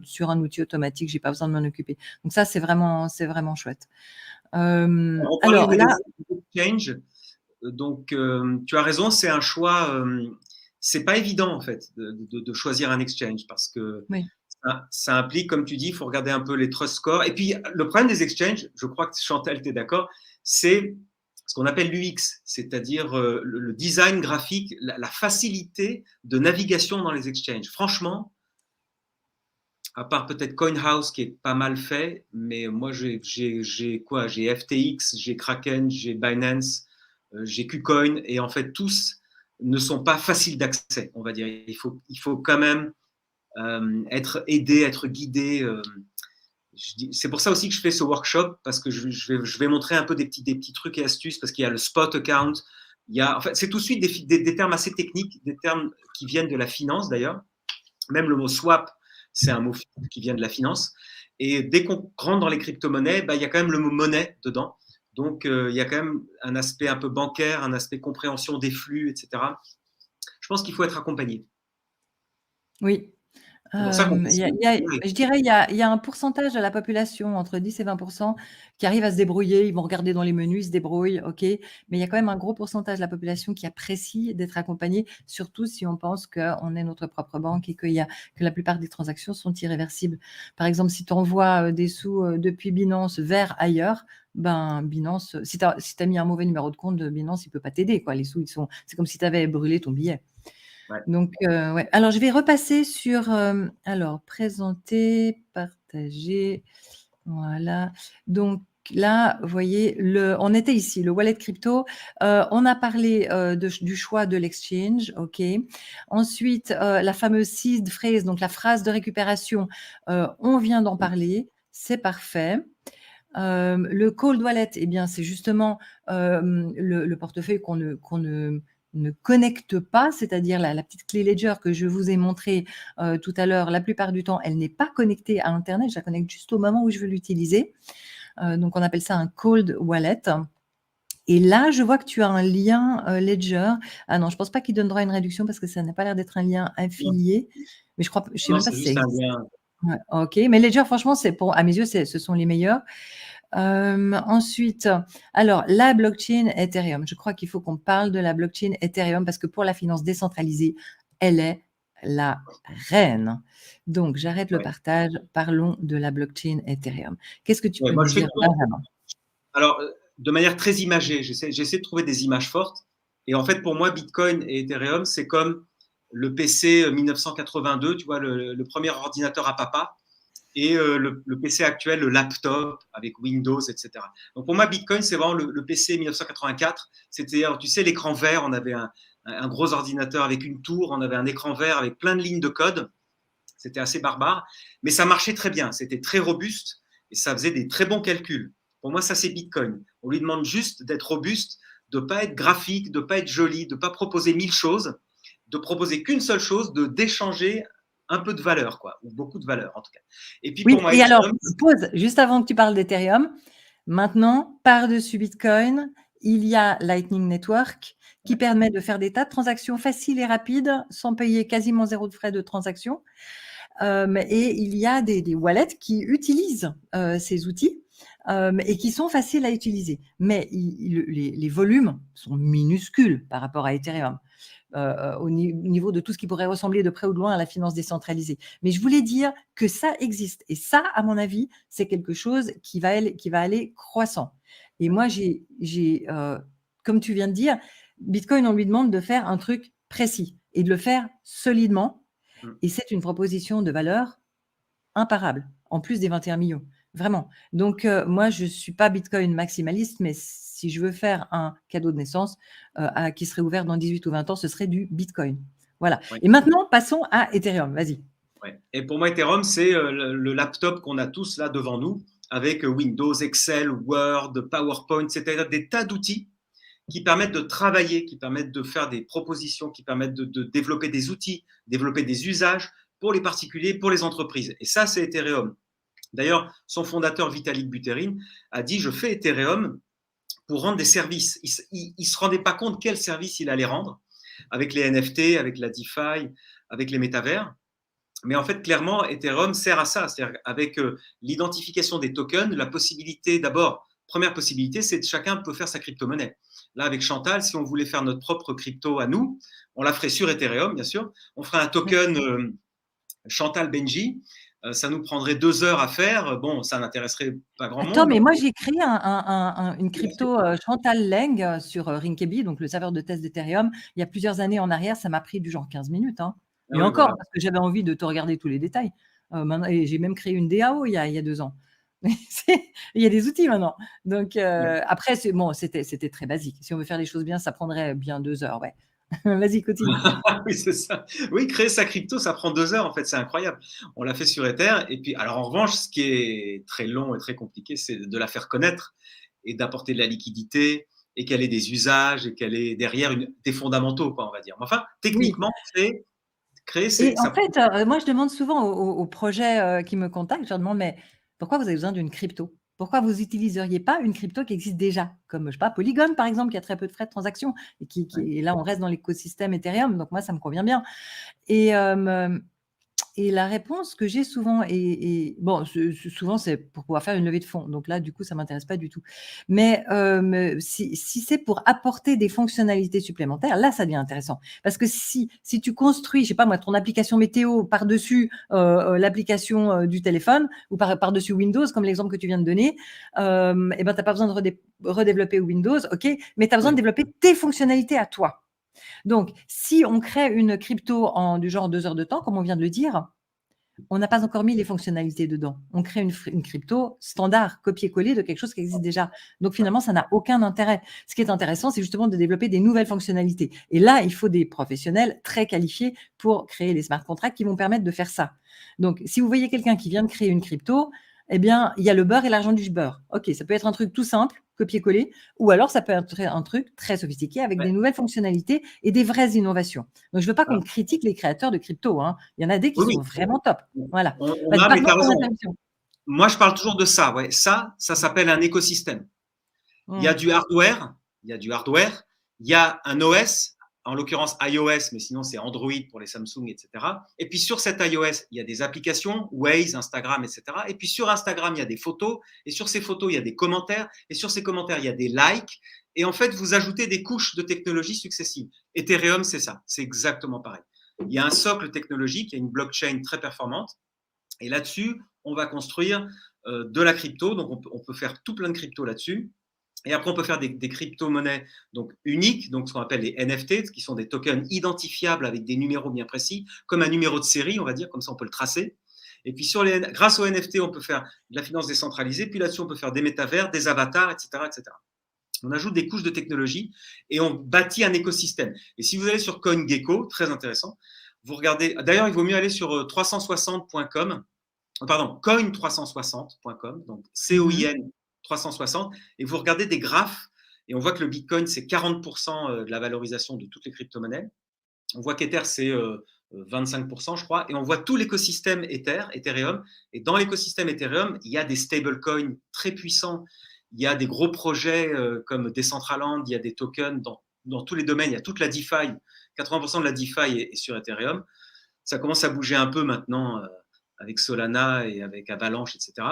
sur un outil automatique, j'ai pas besoin de m'en occuper». Donc ça, c'est vraiment chouette. On parlait Alors là des exchanges. Donc, tu as raison, c'est un choix. C'est pas évident en fait de choisir un exchange parce que oui, ça implique, comme tu dis, il faut regarder un peu les trust scores. Et puis, le problème des exchanges, je crois que Chantal, tu es d'accord, c'est ce qu'on appelle l'UX, c'est-à-dire le design graphique, la facilité de navigation dans les exchanges. Franchement, à part peut-être CoinHouse qui est pas mal fait, mais moi j'ai quoi? J'ai FTX, j'ai Kraken, j'ai Binance, j'ai KuCoin, et en fait tous ne sont pas faciles d'accès, on va dire. Il faut quand même être aidé, être guidé. C'est pour ça aussi que je fais ce workshop, parce que je vais montrer un peu des petits trucs et astuces, parce qu'il y a le spot account, en fait, c'est tout de suite des termes assez techniques, des termes qui viennent de la finance d'ailleurs. Même le mot swap, c'est un mot qui vient de la finance. Et dès qu'on rentre dans les crypto-monnaies, bah, il y a quand même le mot monnaie dedans. Donc, il y a quand même un aspect un peu bancaire, un aspect compréhension des flux, etc. Je pense qu'il faut être accompagné. oui. C'est pour ça qu'on fait ce Je dirais, il y a un pourcentage de la population, entre 10 et 20 qui arrivent à se débrouiller. Ils vont regarder dans les menus, ils se débrouillent, OK. Mais il y a quand même un gros pourcentage de la population qui apprécie d'être accompagné, surtout si on pense qu'on est notre propre banque et que la plupart des transactions sont irréversibles. Par exemple, si tu envoies, des sous, depuis Binance vers ailleurs, ben, Binance, si tu as mis un mauvais numéro de compte de Binance, il peut pas t'aider, quoi. Les sous, c'est comme si tu avais brûlé ton billet. Ouais. Donc, ouais. Alors, je vais repasser sur, alors présenter, partager, voilà. Donc là, vous voyez, on était ici, le wallet crypto. On a parlé, du choix de l'exchange, OK. Ensuite, la fameuse seed phrase, donc la phrase de récupération, on vient d'en parler, c'est parfait. Le cold wallet, eh bien, c'est justement, le portefeuille qu'on ne connecte pas, c'est-à-dire la petite clé Ledger que je vous ai montrée, tout à l'heure. La plupart du temps, elle n'est pas connectée à internet, je la connecte juste au moment où je veux l'utiliser. Donc on appelle ça un cold wallet et là, je vois que tu as un lien, Ledger. Ah non, je pense pas qu'il donne droit à une réduction parce que ça n'a pas l'air d'être un lien Non, affilié, mais je sais non, même pas c'est si ça juste un existe. lien. Ouais, OK, mais Ledger franchement, à mes yeux, ce sont les meilleurs. Ensuite, alors la blockchain Ethereum. Je crois qu'il faut qu'on parle de la blockchain Ethereum parce que pour la finance décentralisée, elle est la reine. Donc j'arrête le Ouais. partage, parlons de la blockchain Ethereum. Qu'est-ce que tu Ouais, peux moi, nous je fais dire, Benjamin? alors, de manière très imagée, j'essaie de trouver des images fortes. Et en fait, pour moi, Bitcoin et Ethereum, c'est comme le PC 1982, tu vois, le premier ordinateur à papa, et le PC actuel, le laptop avec Windows, etc. Donc pour moi, Bitcoin, c'est vraiment le PC 1984. C'était, tu sais, l'écran vert. On avait un gros ordinateur avec une tour, on avait un écran vert avec plein de lignes de code. C'était assez barbare, mais ça marchait très bien. C'était très robuste et ça faisait des très bons calculs. Pour moi, ça, c'est Bitcoin. On lui demande juste d'être robuste, de ne pas être graphique, de ne pas être joli, de ne pas proposer 1000 choses, de proposer qu'une seule chose, d'échanger un peu de valeur, quoi, ou beaucoup de valeur en tout cas. Et puis Oui, pour moi, et alors, Ethereum, pause, juste avant que tu parles d'Ethereum. Maintenant, par-dessus Bitcoin, il y a Lightning Network qui permet de faire des tas de transactions faciles et rapides sans payer quasiment zéro de frais de transaction. Et il y a des wallets qui utilisent ces outils et qui sont faciles à utiliser. Mais les volumes sont minuscules par rapport à Ethereum. Au niveau de tout ce qui pourrait ressembler de près ou de loin à la finance décentralisée. Mais je voulais dire que ça existe. Et ça, à mon avis, c'est quelque chose qui va aller croissant. Et moi, comme tu viens de dire, Bitcoin, on lui demande de faire un truc précis et de le faire solidement. Mm. Et c'est une proposition de valeur imparable, en plus des 21 millions. Vraiment. Donc, moi, je ne suis pas Bitcoin maximaliste, mais si je veux faire un cadeau de naissance qui serait ouvert dans 18 ou 20 ans, ce serait du Bitcoin. Voilà. Ouais. Et maintenant, passons à Ethereum. Vas-y. Ouais. Et pour moi, Ethereum, c'est le laptop qu'on a tous là devant nous, avec Windows, Excel, Word, PowerPoint, c'est-à-dire des tas d'outils qui permettent de travailler, qui permettent de faire des propositions, qui permettent de développer des outils, développer des usages pour les particuliers, pour les entreprises. Et ça, c'est Ethereum. D'ailleurs, son fondateur, Vitalik Buterin, a dit « Je fais Ethereum pour rendre des services ». Il ne se rendait pas compte quel service il allait rendre avec les NFT, avec la DeFi, avec les métavers. Mais en fait, clairement, Ethereum sert à ça. C'est-à-dire avec l'identification des tokens, la possibilité, d'abord, première possibilité, c'est que chacun peut faire sa crypto-monnaie. Là, avec Chantal, si on voulait faire notre propre crypto à nous, on la ferait sur Ethereum, bien sûr. On ferait un token Chantal Benji. Ça nous prendrait 2 heures à faire. Bon, ça n'intéresserait pas grand monde. Attends, mais moi, j'ai créé une crypto Chantal Leng sur Rinkebi, donc le serveur de test d'Ethereum. Il y a plusieurs années en arrière, ça m'a pris du genre 15 minutes. Hein. Et encore, voilà. Parce que j'avais envie de te regarder tous les détails. Et j'ai même créé une DAO il y a 2 ans. Il y a des outils maintenant. Donc, après, bon, c'était très basique. Si on veut faire les choses bien, ça prendrait bien 2 heures. Ouais. Vas-y, continue. Oui, c'est ça. Oui, créer sa crypto, ça prend 2 heures, en fait, c'est incroyable. On l'a fait sur Ether. Et puis, alors en revanche, ce qui est très long et très compliqué, c'est de la faire connaître et d'apporter de la liquidité et qu'elle ait des usages et qu'elle ait derrière des fondamentaux, quoi, on va dire. Mais enfin, techniquement, oui. Créer, et en fait, moi, je demande souvent aux projets qui me contactent, je leur demande, mais pourquoi vous avez besoin d'une crypto ? Pourquoi vous n'utiliseriez pas une crypto qui existe déjà, comme, je sais pas, Polygon, par exemple, qui a très peu de frais de transaction, et là, on reste dans l'écosystème Ethereum, donc moi, ça me convient bien. Et la réponse que j'ai souvent, bon, souvent, c'est pour pouvoir faire une levée de fonds. Donc là, du coup, ça ne m'intéresse pas du tout. Mais si c'est pour apporter des fonctionnalités supplémentaires, là, ça devient intéressant. Parce que si tu construis, je ne sais pas moi, ton application météo par-dessus l'application du téléphone ou par-dessus Windows, comme l'exemple que tu viens de donner, tu n'as pas besoin de redévelopper Windows, ok, mais tu as besoin de développer tes fonctionnalités à toi. Donc, si on crée une crypto en du genre 2 heures de temps, comme on vient de le dire, on n'a pas encore mis les fonctionnalités dedans. On crée une crypto standard, copier-coller de quelque chose qui existe déjà. Donc, finalement, ça n'a aucun intérêt. Ce qui est intéressant, c'est justement de développer des nouvelles fonctionnalités. Et là, il faut des professionnels très qualifiés pour créer les smart contracts qui vont permettre de faire ça. Donc, si vous voyez quelqu'un qui vient de créer une crypto, eh bien, il y a le beurre et l'argent du beurre. OK, ça peut être un truc tout simple, copier-coller, ou alors ça peut être un truc très sophistiqué avec des nouvelles fonctionnalités et des vraies innovations. Donc, je ne veux pas qu'on critique les créateurs de crypto. Hein. Il y en a des qui sont vraiment top. Voilà. Mais t'as raison. Moi, je parle toujours de ça. Ouais. Ça s'appelle un écosystème. Il y a du hardware, il y a un OS, en l'occurrence iOS, mais sinon c'est Android pour les Samsung, etc. Et puis sur cet iOS, il y a des applications, Waze, Instagram, etc. Et puis sur Instagram, il y a des photos, et sur ces photos, il y a des commentaires, et sur ces commentaires, il y a des likes. Et en fait, vous ajoutez des couches de technologies successives. Ethereum, c'est ça, c'est exactement pareil. Il y a un socle technologique, il y a une blockchain très performante, et là-dessus, on va construire de la crypto, donc on peut faire tout plein de crypto là-dessus. Et après, on peut faire des crypto-monnaies donc uniques, donc ce qu'on appelle les NFT, qui sont des tokens identifiables avec des numéros bien précis, comme un numéro de série, on va dire, comme ça on peut le tracer. Et puis grâce aux NFT, on peut faire de la finance décentralisée, puis là-dessus on peut faire des métavers, des avatars, etc., etc. On ajoute des couches de technologie et on bâtit un écosystème. Et si vous allez sur CoinGecko, très intéressant, vous regardez, d'ailleurs il vaut mieux aller sur 360.com, pardon, coin360.com, donc COIN 360, et vous regardez des graphes, et on voit que le Bitcoin, c'est 40% de la valorisation de toutes les crypto-monnaies. On voit qu'Ether, c'est 25%, je crois, et on voit tout l'écosystème Ethereum, et dans l'écosystème Ethereum, il y a des stablecoins très puissants, il y a des gros projets comme Decentraland, il y a des tokens dans tous les domaines, il y a toute la DeFi, 80% de la DeFi est sur Ethereum. Ça commence à bouger un peu maintenant avec Solana et avec Avalanche, etc.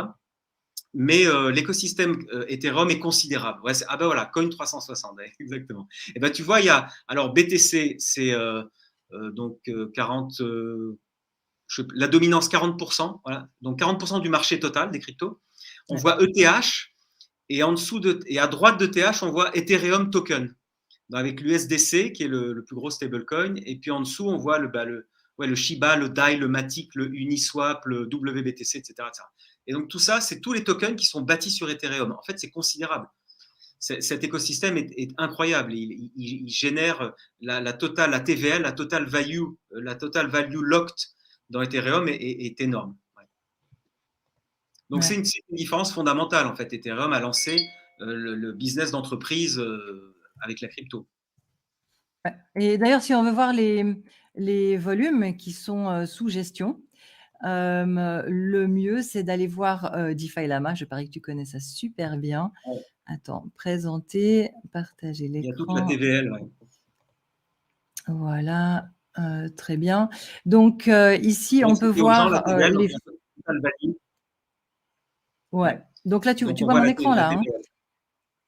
Mais l'écosystème Ethereum est considérable. Ouais, ben voilà, Coin 360, exactement. Et ben tu vois, il y a alors BTC, c'est donc 40, la dominance 40%, voilà, donc 40% du marché total des cryptos. On voit ETH et en dessous et à droite d'ETH, on voit Ethereum Token. avec l'USDC, qui est le plus gros stablecoin. Et puis en dessous, on voit le Shiba, le DAI, le Matic, le Uniswap, le WBTC, etc., etc. Et donc tout ça, c'est tous les tokens qui sont bâtis sur Ethereum. En fait, c'est considérable. Cet écosystème est incroyable. Il génère la totale, la TVL, la total value locked dans Ethereum est énorme. Ouais. Donc Ouais. c'est une différence fondamentale en fait. Ethereum a lancé le business d'entreprise avec la crypto. Ouais. Et d'ailleurs, si on veut voir les volumes qui sont sous gestion, le mieux, c'est d'aller voir DeFi Lama. Je parie que tu connais ça super bien. Ouais. Attends, présenter, partager Il y a toute la l'écran. TVL. Ouais. Voilà, très bien. Donc, ici, on peut Expliquer aux gens la voir TVL, donc les. il y a total value. Ouais. Ouais. Donc là, tu Donc on vois voit mon la écran là, hein? TVL.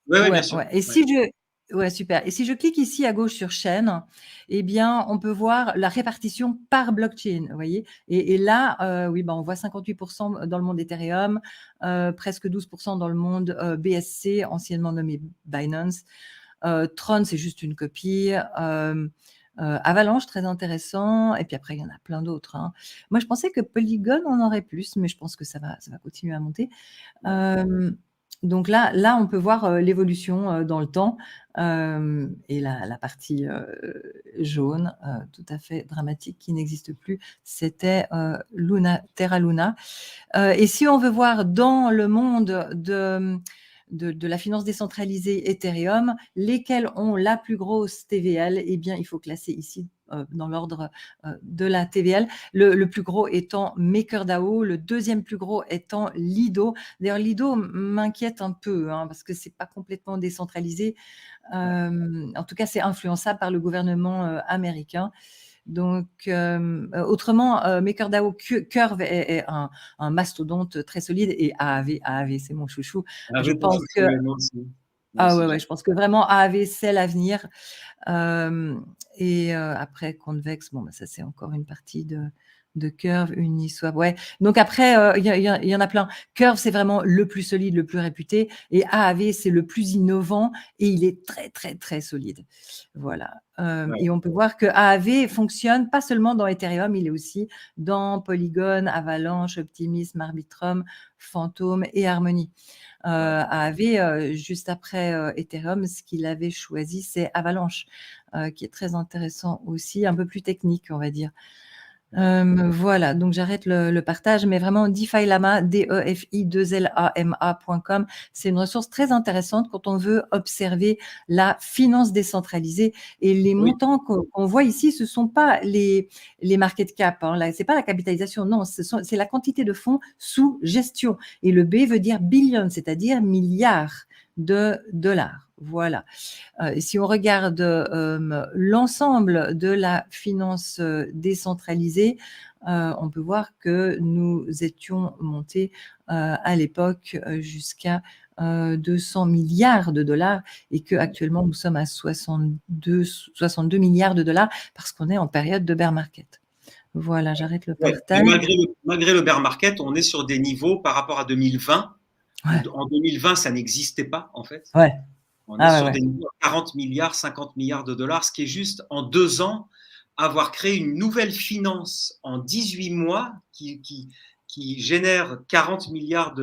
Oui, ouais, bien Ouais, sûr. ouais. Et Ouais. ouais, super. Et si je clique ici à gauche sur chaîne, eh bien, on peut voir la répartition par blockchain, vous voyez. Et là, oui, on voit 58% dans le monde Ethereum, presque 12% dans le monde BSC, anciennement nommé Binance. Tron, c'est juste une copie. Avalanche, très intéressant. Et puis après, il y en a plein d'autres, hein. Moi, je pensais que Polygon en aurait plus, mais je pense que ça va continuer à monter. Donc là, on peut voir l'évolution dans le temps et la partie jaune, tout à fait dramatique, qui n'existe plus, c'était Terra Luna. Et si on veut voir dans le monde de la finance décentralisée Ethereum, lesquels ont la plus grosse TVL, eh bien, il faut classer ici dans l'ordre de la TVL. Le plus gros étant MakerDAO, le deuxième plus gros étant Lido. D'ailleurs, Lido m'inquiète un peu parce que c'est pas complètement décentralisé. En tout cas, c'est influençable par le gouvernement américain. Donc, autrement, MakerDAO Curve est un mastodonte très solide, et AAV, c'est mon chouchou. Je pense que moi aussi. ouais, je pense que vraiment AAV, c'est l'avenir. Et après Convex, ça c'est encore une partie de Curve, Uniswap. Ouais. Donc après, il y en a plein. Curve, c'est vraiment le plus solide, le plus réputé, et AAV, c'est le plus innovant, et il est très, très, très solide. Voilà. Ouais. Et on peut voir que AAV fonctionne pas seulement dans Ethereum, il est aussi dans Polygon, Avalanche, Optimism, Arbitrum, Phantom et Harmony. AAV, juste après Ethereum, ce qu'il avait choisi, c'est Avalanche, qui est très intéressant aussi, un peu plus technique, on va dire. Voilà, donc j'arrête le partage, mais vraiment DeFi Lama, DeFi2LAMA.com, c'est une ressource très intéressante quand on veut observer la finance décentralisée. Et les montants qu'on voit ici, ce ne sont pas les market cap, ce n'est pas la capitalisation, non, c'est la quantité de fonds sous gestion. Et le B veut dire billion, c'est-à-dire milliards de dollars. Voilà. Et si on regarde l'ensemble de la finance décentralisée, on peut voir que nous étions montés à l'époque jusqu'à 200 milliards de dollars, et qu'actuellement nous sommes à 62 milliards de dollars parce qu'on est en période de bear market. Voilà, j'arrête le partage. Malgré le bear market, on est sur des niveaux par rapport à 2020. Ouais. En 2020, ça n'existait pas en fait. Ouais. On est sur des niveaux à 40 milliards, 50 milliards de dollars, ce qui est juste en 2 ans avoir créé une nouvelle finance en 18 mois qui génère 40 milliards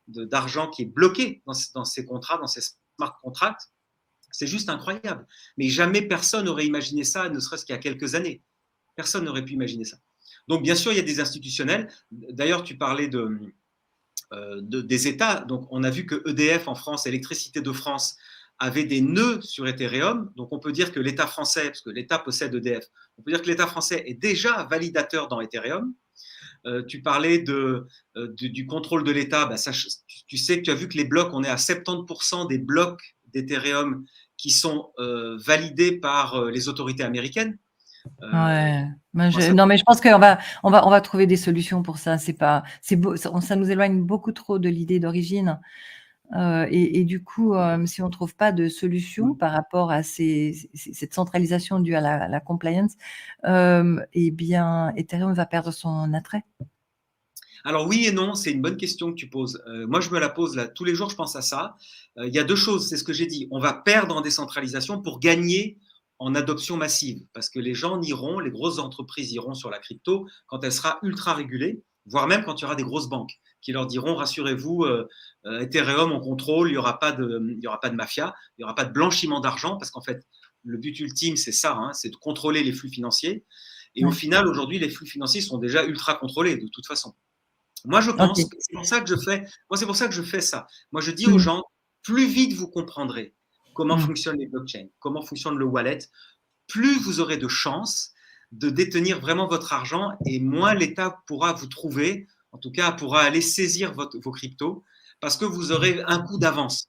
d'argent qui est bloqué dans ces contrats, dans ces smart contracts. C'est juste incroyable. Mais jamais personne n'aurait imaginé ça, ne serait-ce qu'il y a quelques années. Personne n'aurait pu imaginer ça. Donc, bien sûr, il y a des institutionnels. D'ailleurs, tu parlais des États. Donc, on a vu que EDF en France, Électricité de France, avait des nœuds sur Ethereum. Donc, on peut dire que l'État français, parce que l'État possède EDF, on peut dire que l'État français est déjà validateur dans Ethereum. Tu parlais du contrôle de l'État. Tu sais que tu as vu que les blocs, on est à 70% des blocs d'Ethereum qui sont validés par les autorités américaines. Ouais. Non, mais je pense qu'on va trouver des solutions pour ça. Ça nous éloigne beaucoup trop de l'idée d'origine. Et du coup, si on ne trouve pas de solution par rapport à cette centralisation due à la compliance, eh bien, Ethereum va perdre son attrait. Alors oui et non, c'est une bonne question que tu poses. Moi, je me la pose là tous les jours, je pense à ça. Il y a deux choses, c'est ce que j'ai dit. On va perdre en décentralisation pour gagner en adoption massive, parce que les gens iront, les grosses entreprises iront sur la crypto quand elle sera ultra régulée, voire même quand il y aura des grosses banques qui leur diront rassurez-vous, Ethereum on contrôle, il n'y aura pas de mafia, il n'y aura pas de blanchiment d'argent, parce qu'en fait le but ultime c'est ça, hein, c'est de contrôler les flux financiers. Et au Ouais. final, aujourd'hui, les flux financiers sont déjà ultra contrôlés de toute façon. Moi, je Ok. pense que c'est pour ça que je fais, moi, c'est pour ça que je fais ça. Moi, je dis aux Mm. gens, plus vite vous comprendrez comment Mm. fonctionnent les blockchains, comment fonctionne le wallet, plus vous aurez de chances de détenir vraiment votre argent et moins l'État pourra vous trouver, en tout cas, pourra aller saisir vos cryptos parce que vous aurez un coup d'avance.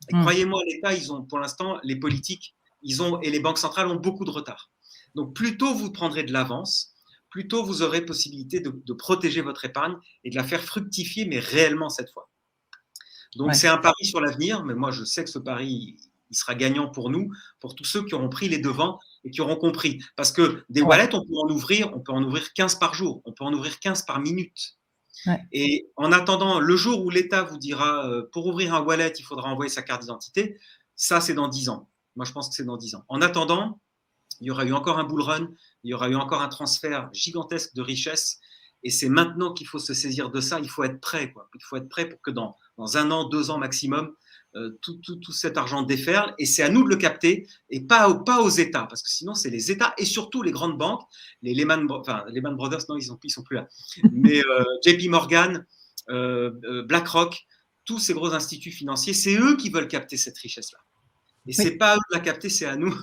Et Mm. croyez-moi, l'État, ils ont, pour l'instant, les politiques, et les banques centrales ont beaucoup de retard. Donc, plus tôt vous prendrez de l'avance, plus tôt vous aurez possibilité de protéger votre épargne et de la faire fructifier, mais réellement cette fois. Donc, Ouais. c'est un pari sur l'avenir, mais moi, je sais que ce pari, il sera gagnant pour nous, pour tous ceux qui auront pris les devants et qui auront compris. Parce que des Ouais. wallets, on peut en ouvrir 15 par jour, on peut en ouvrir 15 par minute. Ouais. Et en attendant, le jour où l'État vous dira pour ouvrir un wallet, il faudra envoyer sa carte d'identité, ça, c'est dans 10 ans. Moi, je pense que c'est dans 10 ans. En attendant, il y aura eu encore un bull run, il y aura eu encore un transfert gigantesque de richesse. Et c'est maintenant qu'il faut se saisir de ça. Il faut être prêt, quoi. Il faut être prêt pour que dans un an, 2 ans maximum, tout cet argent déferle. Et c'est à nous de le capter et pas aux États. Parce que sinon, c'est les États et surtout les grandes banques, les Lehman Brothers, non, ils sont plus là. Mais JP Morgan, BlackRock, tous ces gros instituts financiers, c'est eux qui veulent capter cette richesse-là. Et c'est Oui. pas à eux de la capter, c'est à nous,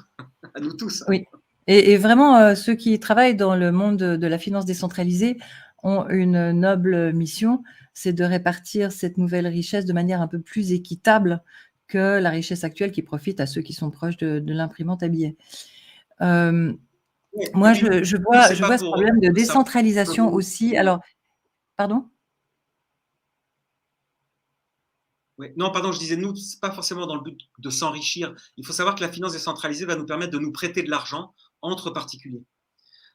à nous tous. Oui. Et vraiment, ceux qui travaillent dans le monde de la finance décentralisée ont une noble mission, c'est de répartir cette nouvelle richesse de manière un peu plus équitable que la richesse actuelle qui profite à ceux qui sont proches de l'imprimante à billets. Oui, Moi, oui, je oui, vois, c'est je pas vois ce pour problème de ça. décentralisation aussi. Alors, pardon? Oui. Non, pardon, je disais nous, c'est pas forcément dans le but de s'enrichir. Il faut savoir que la finance décentralisée va nous permettre de nous prêter de l'argent entre particuliers.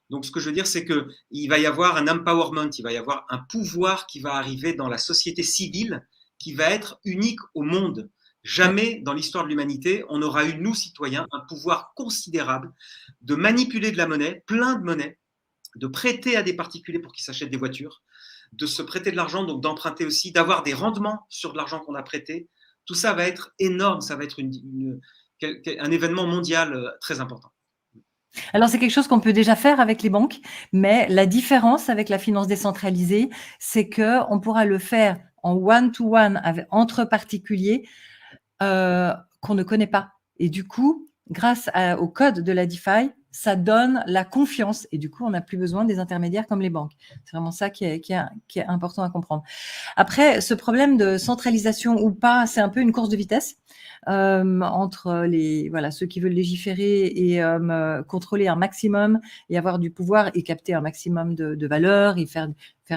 Donc, ce que je veux dire, c'est qu'il va y avoir un empowerment, il va y avoir un pouvoir qui va arriver dans la société civile qui va être unique au monde. Oui. Jamais dans l'histoire de l'humanité, on aura eu, nous, citoyens, un pouvoir considérable de manipuler de la monnaie, plein de monnaie, de prêter à des particuliers pour qu'ils s'achètent des voitures, de se prêter de l'argent, donc d'emprunter aussi, d'avoir des rendements sur de l'argent qu'on a prêté. Tout ça va être énorme, ça va être un événement mondial très important. Alors, c'est quelque chose qu'on peut déjà faire avec les banques, mais la différence avec la finance décentralisée, c'est qu'on pourra le faire en one-to-one entre particuliers qu'on ne connaît pas. Et du coup, grâce au code de la DeFi, ça donne la confiance. Et du coup, on n'a plus besoin des intermédiaires comme les banques. C'est vraiment ça qui est important à comprendre. Après, ce problème de centralisation ou pas, c'est un peu une course de vitesse entre ceux qui veulent légiférer et contrôler un maximum et avoir du pouvoir et capter un maximum de valeur et faire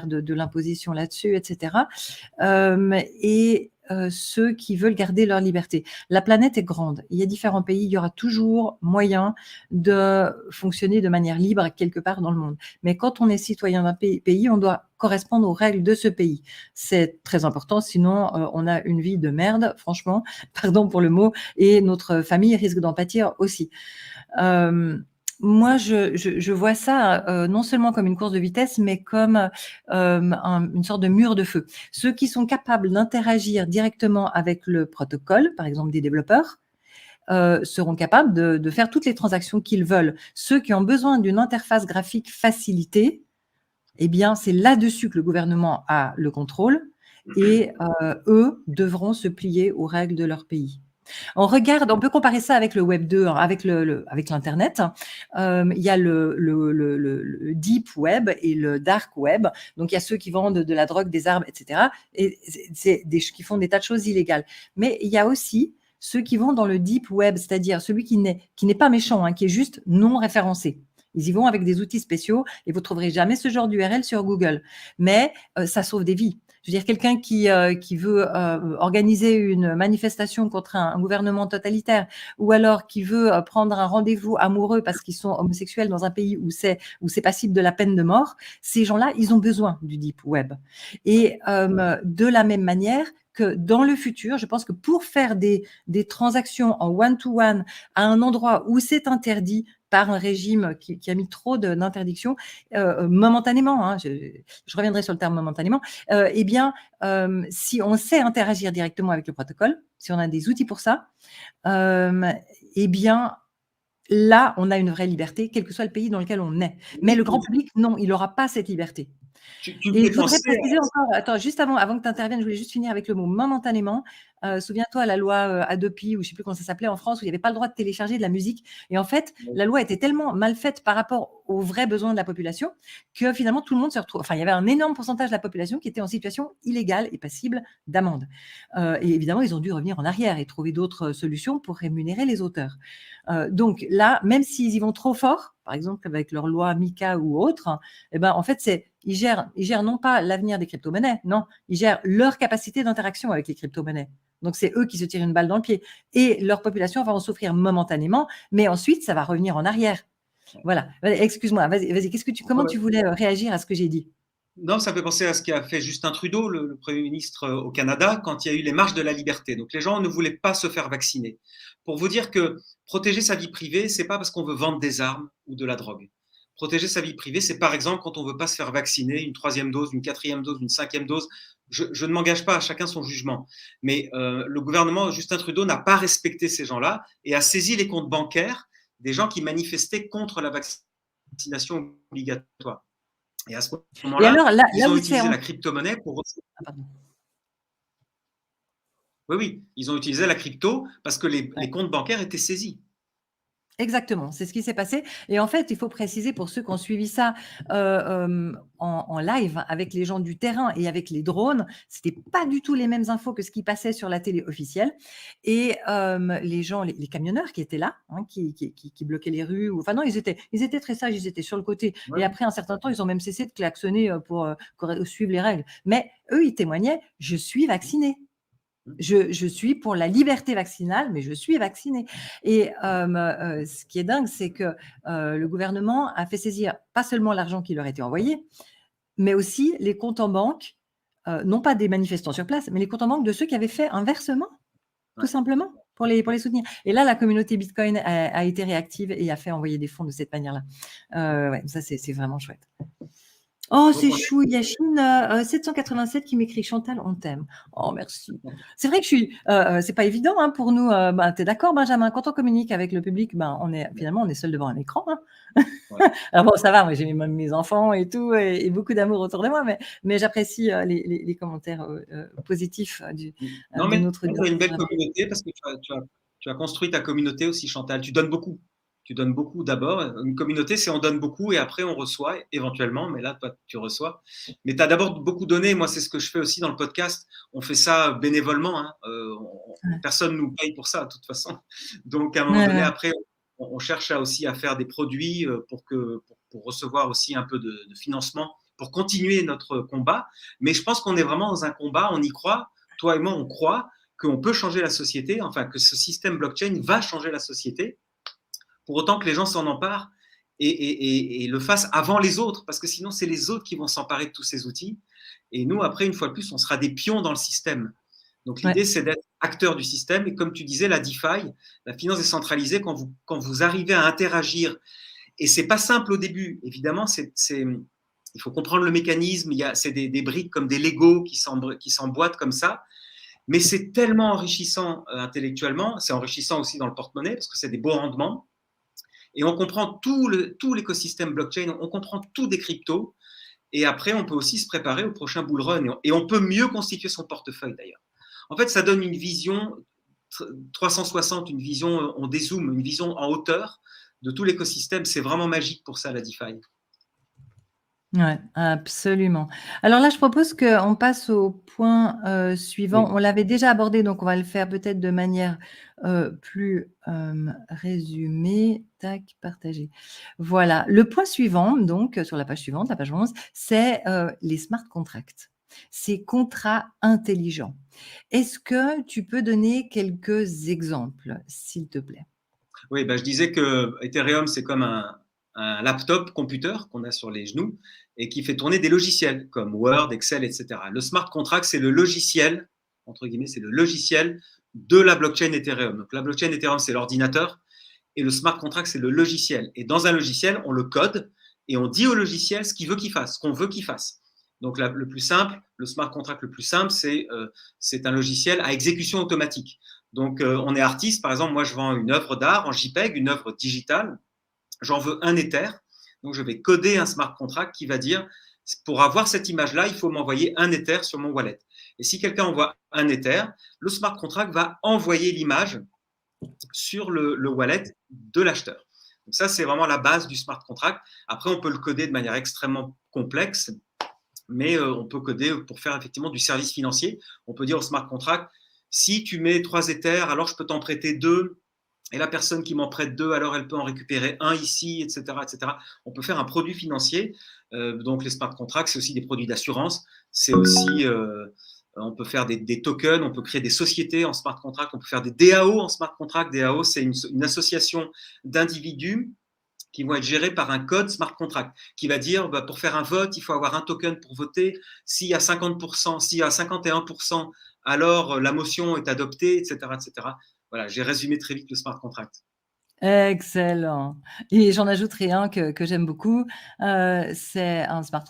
de l'imposition là-dessus, etc. Et ceux qui veulent garder leur liberté. La planète est grande. Il y a différents pays. Il y aura toujours moyen de fonctionner de manière libre quelque part dans le monde. Mais quand on est citoyen d'un pays, on doit correspondre aux règles de ce pays. C'est très important. Sinon, on a une vie de merde, franchement. Pardon pour le mot. Et notre famille risque d'en pâtir aussi. Moi, je vois ça non seulement comme une course de vitesse, mais comme une sorte de mur de feu. Ceux qui sont capables d'interagir directement avec le protocole, par exemple des développeurs, seront capables de faire toutes les transactions qu'ils veulent. Ceux qui ont besoin d'une interface graphique facilitée, eh bien, c'est là-dessus que le gouvernement a le contrôle et eux devront se plier aux règles de leur pays. On peut comparer ça avec le Web 2, avec l'Internet. Il y a le Deep Web et le Dark Web. Donc, il y a ceux qui vendent de la drogue, des armes, etc. Et qui font des tas de choses illégales. Mais il y a aussi ceux qui vont dans le Deep Web, c'est-à-dire celui qui n'est pas méchant, qui est juste non référencé. Ils y vont avec des outils spéciaux et vous ne trouverez jamais ce genre d'URL sur Google. Mais ça sauve des vies. Je veux dire, quelqu'un qui veut organiser une manifestation contre un gouvernement totalitaire, ou alors qui veut prendre un rendez-vous amoureux parce qu'ils sont homosexuels dans un pays où c'est passible de la peine de mort, ces gens-là, ils ont besoin du deep web. Et de la même manière que dans le futur, je pense que pour faire des transactions en one-to-one à un endroit où c'est interdit par un régime qui a mis trop d'interdictions, momentanément, hein, je reviendrai sur le terme momentanément, eh bien, si on sait interagir directement avec le protocole, si on a des outils pour ça, eh bien, là, on a une vraie liberté, quel que soit le pays dans lequel on est. Mais le grand public, non, il n'aura pas cette liberté. Tu me Et fais je voudrais penser préciser encore, attends, juste avant que tu interviennes, je voulais juste finir avec le mot momentanément. Souviens-toi la loi Adopi, ou je ne sais plus comment ça s'appelait en France, où il n'y avait pas le droit de télécharger de la musique. Et en fait, la loi était tellement mal faite par rapport aux vrais besoins de la population que finalement tout le monde se retrouve. Enfin, il y avait un énorme pourcentage de la population qui était en situation illégale et passible d'amende. Et évidemment, ils ont dû revenir en arrière et trouver d'autres solutions pour rémunérer les auteurs. Donc là, même s'ils y vont trop fort, par exemple avec leur loi MiCA ou autre, eh ben, en fait, ils gèrent non pas l'avenir des crypto-monnaies, non, ils gèrent leur capacité d'interaction avec les crypto-monnaies. Donc, c'est eux qui se tirent une balle dans le pied. Et leur population va en souffrir momentanément, mais ensuite, ça va revenir en arrière. Voilà. Excuse-moi, vas-y. Comment tu voulais réagir à ce que j'ai dit? Non, ça me fait penser à ce qu'a fait Justin Trudeau, le Premier ministre au Canada, quand il y a eu les marches de la liberté. Donc les gens ne voulaient pas se faire vacciner. Pour vous dire que protéger sa vie privée, c'est pas parce qu'on veut vendre des armes ou de la drogue. Protéger sa vie privée, c'est par exemple quand on veut pas se faire vacciner, une 3e dose, une 4e dose, une 5e dose. Je ne m'engage pas, à chacun son jugement. Mais le gouvernement Justin Trudeau n'a pas respecté ces gens-là et a saisi les comptes bancaires des gens qui manifestaient contre la vaccination obligatoire. Et à ce Et moment-là, alors, là ils ont où c'est utilisé la crypto-monnaie pour. Ah, pardon. Oui, oui, ils ont utilisé la crypto parce que les Ouais. comptes bancaires étaient saisis. Exactement, c'est ce qui s'est passé. Et en fait, il faut préciser pour ceux qui ont suivi ça en live avec les gens du terrain et avec les drones, c'était pas du tout les mêmes infos que ce qui passait sur la télé officielle. Et les gens, les camionneurs qui étaient là, hein, qui bloquaient les rues, enfin non, ils étaient très sages, ils étaient sur le côté. Ouais. Et après un certain temps, ils ont même cessé de klaxonner pour suivre les règles. Mais eux, ils témoignaient, je suis vacciné. Je suis pour la liberté vaccinale, mais je suis vaccinée. Et ce qui est dingue, c'est que le gouvernement a fait saisir pas seulement l'argent qui leur était envoyé, mais aussi les comptes en banque, non pas des manifestants sur place, mais les comptes en banque de ceux qui avaient fait un versement, tout simplement, pour les soutenir. Et là, la communauté Bitcoin a été réactive et a fait envoyer des fonds de cette manière-là. Ouais, ça, c'est vraiment chouette. Oh, c'est chou, Yachine 787 qui m'écrit Chantal, on t'aime. Oh, merci. C'est vrai que c'est pas évident hein, pour nous. Tu es d'accord, Benjamin? Quand on communique avec le public, finalement, on est seul devant un écran. Hein. Ouais. Alors bon, ça va, moi j'ai même mes enfants et tout, et beaucoup d'amour autour de moi, mais j'apprécie les commentaires positifs de notre. Tu as une belle communauté parce que tu as construit ta communauté aussi, Chantal. Tu donnes beaucoup. Tu donnes beaucoup d'abord. Une communauté, c'est on donne beaucoup et après on reçoit éventuellement, mais là, toi, tu reçois. Mais tu as d'abord beaucoup donné. Moi, c'est ce que je fais aussi dans le podcast. On fait ça bénévolement. Hein. Personne ne nous paye pour ça, de toute façon. Donc, à un moment donné, après, on cherche aussi à faire des produits pour recevoir aussi un peu de financement pour continuer notre combat. Mais je pense qu'on est vraiment dans un combat, on y croit. Toi et moi, on croit qu'on peut changer la société, enfin que ce système blockchain va changer la société, pour autant que les gens s'en emparent et le fassent avant les autres, parce que sinon, c'est les autres qui vont s'emparer de tous ces outils. Et nous, après, une fois de plus, on sera des pions dans le système. Donc l'idée, c'est d'être acteur du système. Et comme tu disais, la DeFi, la finance décentralisée, quand vous arrivez à interagir, et c'est pas simple au début, évidemment, il faut comprendre le mécanisme, c'est des briques comme des Lego qui s'emboîtent comme ça, mais c'est tellement enrichissant intellectuellement, c'est enrichissant aussi dans le porte-monnaie, parce que c'est des beaux rendements, et on comprend tout l'écosystème blockchain, on comprend tout des cryptos, et après, on peut aussi se préparer au prochain bull run, et on peut mieux constituer son portefeuille d'ailleurs. En fait, ça donne une vision 360, une vision, on dézoome, une vision en hauteur de tout l'écosystème. C'est vraiment magique pour ça, la DeFi. Oui, absolument. Alors là, je propose qu'on passe au point suivant. Oui. On l'avait déjà abordé, donc on va le faire peut-être de manière plus résumée. Tac, partagé. Voilà. Le point suivant, donc sur la page suivante, la page 11, c'est les smart contracts. ces contrats intelligents. Est-ce que tu peux donner quelques exemples, s'il te plaît? Oui, bah, je disais que Ethereum, c'est comme un laptop computer qu'on a sur les genoux et qui fait tourner des logiciels comme Word, Excel, etc. Le smart contract, c'est le logiciel, entre guillemets, c'est le logiciel de la blockchain Ethereum. Donc la blockchain Ethereum, c'est l'ordinateur et le smart contract, c'est le logiciel. Et dans un logiciel, on le code et on dit au logiciel ce qu'il veut qu'il fasse, ce qu'on veut qu'il fasse. Donc le plus simple, le smart contract le plus simple, c'est un logiciel à exécution automatique. Donc on est artiste, par exemple, moi je vends une œuvre d'art en JPEG, une œuvre digitale, j'en veux un Ether, donc je vais coder un smart contract qui va dire, pour avoir cette image-là, il faut m'envoyer un Ether sur mon wallet. Et si quelqu'un envoie un Ether, le smart contract va envoyer l'image sur le wallet de l'acheteur. Donc ça, c'est vraiment la base du smart contract. Après, on peut le coder de manière extrêmement complexe, mais on peut coder pour faire effectivement du service financier. On peut dire au smart contract, si tu mets 3 Ethers, alors je peux t'en prêter 2, et la personne qui m'en prête 2, alors elle peut en récupérer un ici, etc. etc. On peut faire un produit financier. Donc les smart contracts, c'est aussi des produits d'assurance. C'est aussi, on peut faire des tokens, on peut créer des sociétés en smart contract, on peut faire des DAO en smart contract. DAO, c'est une association d'individus qui vont être gérés par un code smart contract qui va dire bah, pour faire un vote, il faut avoir un token pour voter. S'il y a 50%, s'il y a 51%, alors la motion est adoptée, etc. etc. Voilà, j'ai résumé très vite le smart contract. Excellent, et j'en ajouterai un que j'aime beaucoup, c'est un smart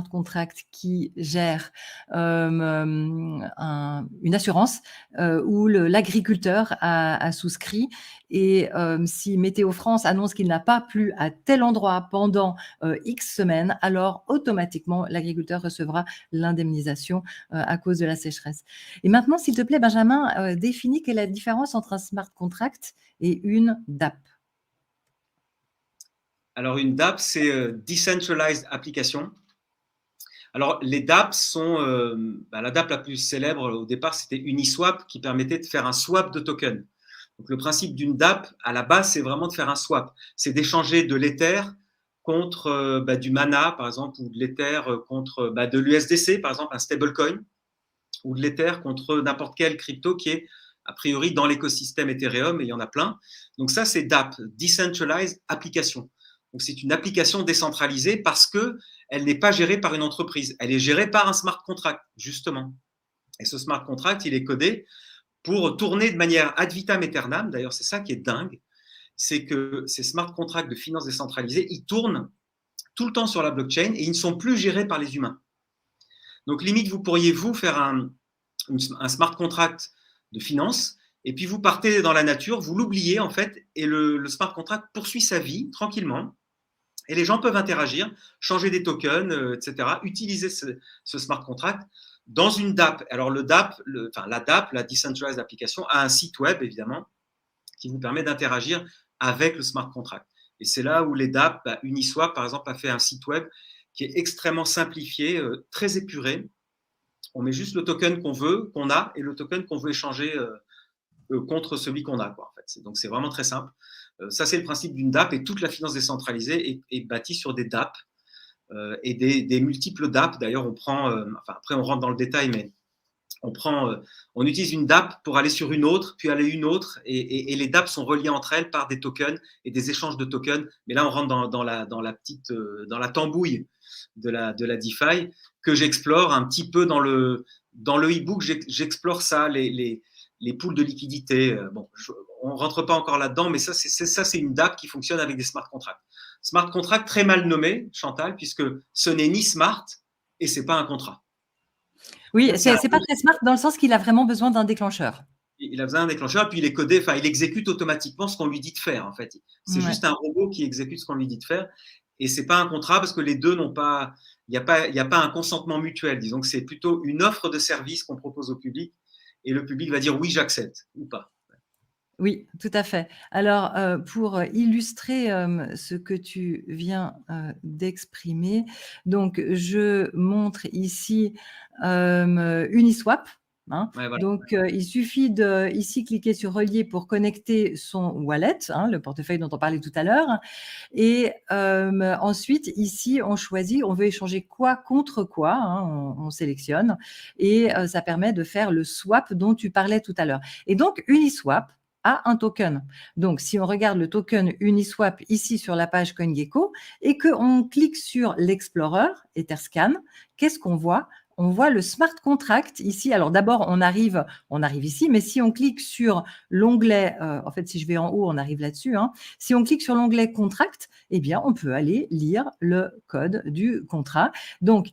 contract qui gère, une assurance, où l'agriculteur a souscrit, et si Météo France annonce qu'il n'a pas plu à tel endroit pendant, X semaines, alors automatiquement l'agriculteur recevra l'indemnisation, à cause de la sécheresse. Et maintenant, s'il te plaît, Benjamin, définis quelle est la différence entre un smart contract et une DApp. Alors une DApp, c'est Decentralized Application. Alors les DApp sont, la DApp la plus célèbre au départ, c'était Uniswap qui permettait de faire un swap de tokens. Donc le principe d'une DApp, à la base, c'est vraiment de faire un swap. C'est d'échanger de l'Ether contre du Mana, par exemple, ou de l'Ether contre de l'USDC, par exemple, un stablecoin, ou de l'Ether contre n'importe quelle crypto qui est a priori dans l'écosystème Ethereum, et il y en a plein. Donc ça, c'est DApp, Decentralized Application. Donc c'est une application décentralisée parce qu'elle n'est pas gérée par une entreprise. Elle est gérée par un smart contract, justement. Et ce smart contract, il est codé pour tourner de manière ad vitam aeternam. D'ailleurs, c'est ça qui est dingue. C'est que ces smart contracts de finances décentralisées, ils tournent tout le temps sur la blockchain et ils ne sont plus gérés par les humains. Donc, limite, vous pourriez, vous, faire un smart contract de finance, et puis vous partez dans la nature, vous l'oubliez, en fait, et le smart contract poursuit sa vie tranquillement. Et les gens peuvent interagir, changer des tokens, etc., utiliser ce smart contract dans une DApp. Alors, la DApp, la Decentralized Application, a un site web, évidemment, qui vous permet d'interagir avec le smart contract. Et c'est là où les DApp, Uniswap, par exemple, a fait un site web qui est extrêmement simplifié, très épuré. On met juste le token qu'on veut, qu'on a, et le token qu'on veut échanger contre celui qu'on a, quoi, en fait. Donc, c'est vraiment très simple. Ça, c'est le principe d'une DApp, et toute la finance décentralisée est bâtie sur des DApp et des multiples DApp. D'ailleurs, après, on rentre dans le détail, mais on utilise une DApp pour aller sur une autre, puis aller une autre, et les DApp sont reliées entre elles par des tokens et des échanges de tokens. Mais là, on rentre dans la tambouille de la DeFi que j'explore un petit peu dans le e-book. J'explore ça, les pools de liquidité. Bon, on ne rentre pas encore là-dedans, mais ça, c'est une DApp qui fonctionne avec des smart contracts. Smart contract très mal nommé, Chantal, puisque ce n'est ni smart et ce n'est pas un contrat. Oui, c'est pas très smart dans le sens qu'il a vraiment besoin d'un déclencheur. Il a besoin d'un déclencheur, puis il est codé, il exécute automatiquement ce qu'on lui dit de faire, en fait. C'est juste un robot qui exécute ce qu'on lui dit de faire, et c'est pas un contrat parce que les deux n'ont pas, il n'y a pas un consentement mutuel. Disons que c'est plutôt une offre de service qu'on propose au public, et le public va dire oui, j'accepte, ou pas. Oui, tout à fait. Alors, pour illustrer, ce que tu viens, d'exprimer, donc je montre ici, Uniswap. Hein. Ouais, voilà. Donc, il suffit de ici cliquer sur relier pour connecter son wallet, hein, le portefeuille dont on parlait tout à l'heure. Et ensuite, ici, on choisit, on veut échanger quoi contre quoi, hein, on sélectionne, et ça permet de faire le swap dont tu parlais tout à l'heure. Et donc, Uniswap a un token. Donc, si on regarde le token Uniswap ici sur la page CoinGecko et qu'on clique sur l'Explorer Etherscan, qu'est-ce qu'on voit? On voit le smart contract ici. Alors d'abord, on arrive ici, mais si on clique sur l'onglet, en fait, si je vais en haut, on arrive là-dessus. Hein. Si on clique sur l'onglet contract, eh bien, on peut aller lire le code du contrat. Donc,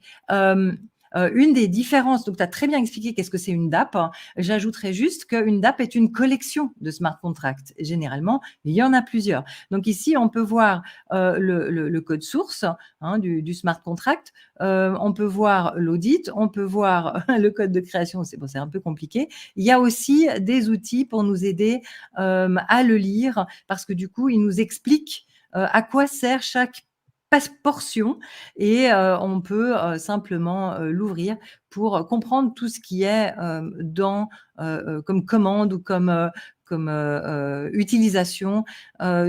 une des différences, donc tu as très bien expliqué qu'est-ce que c'est une DApp. Hein. J'ajouterais juste qu'une DApp est une collection de smart contracts. Et généralement, il y en a plusieurs. Donc ici, on peut voir le code source, hein, du smart contract. On peut voir l'audit, on peut voir le code de création, c'est un peu compliqué. Il y a aussi des outils pour nous aider à le lire, parce que du coup, il nous explique à quoi sert chaque portion, et on peut simplement l'ouvrir pour comprendre tout ce qui est dans comme commande ou comme utilisation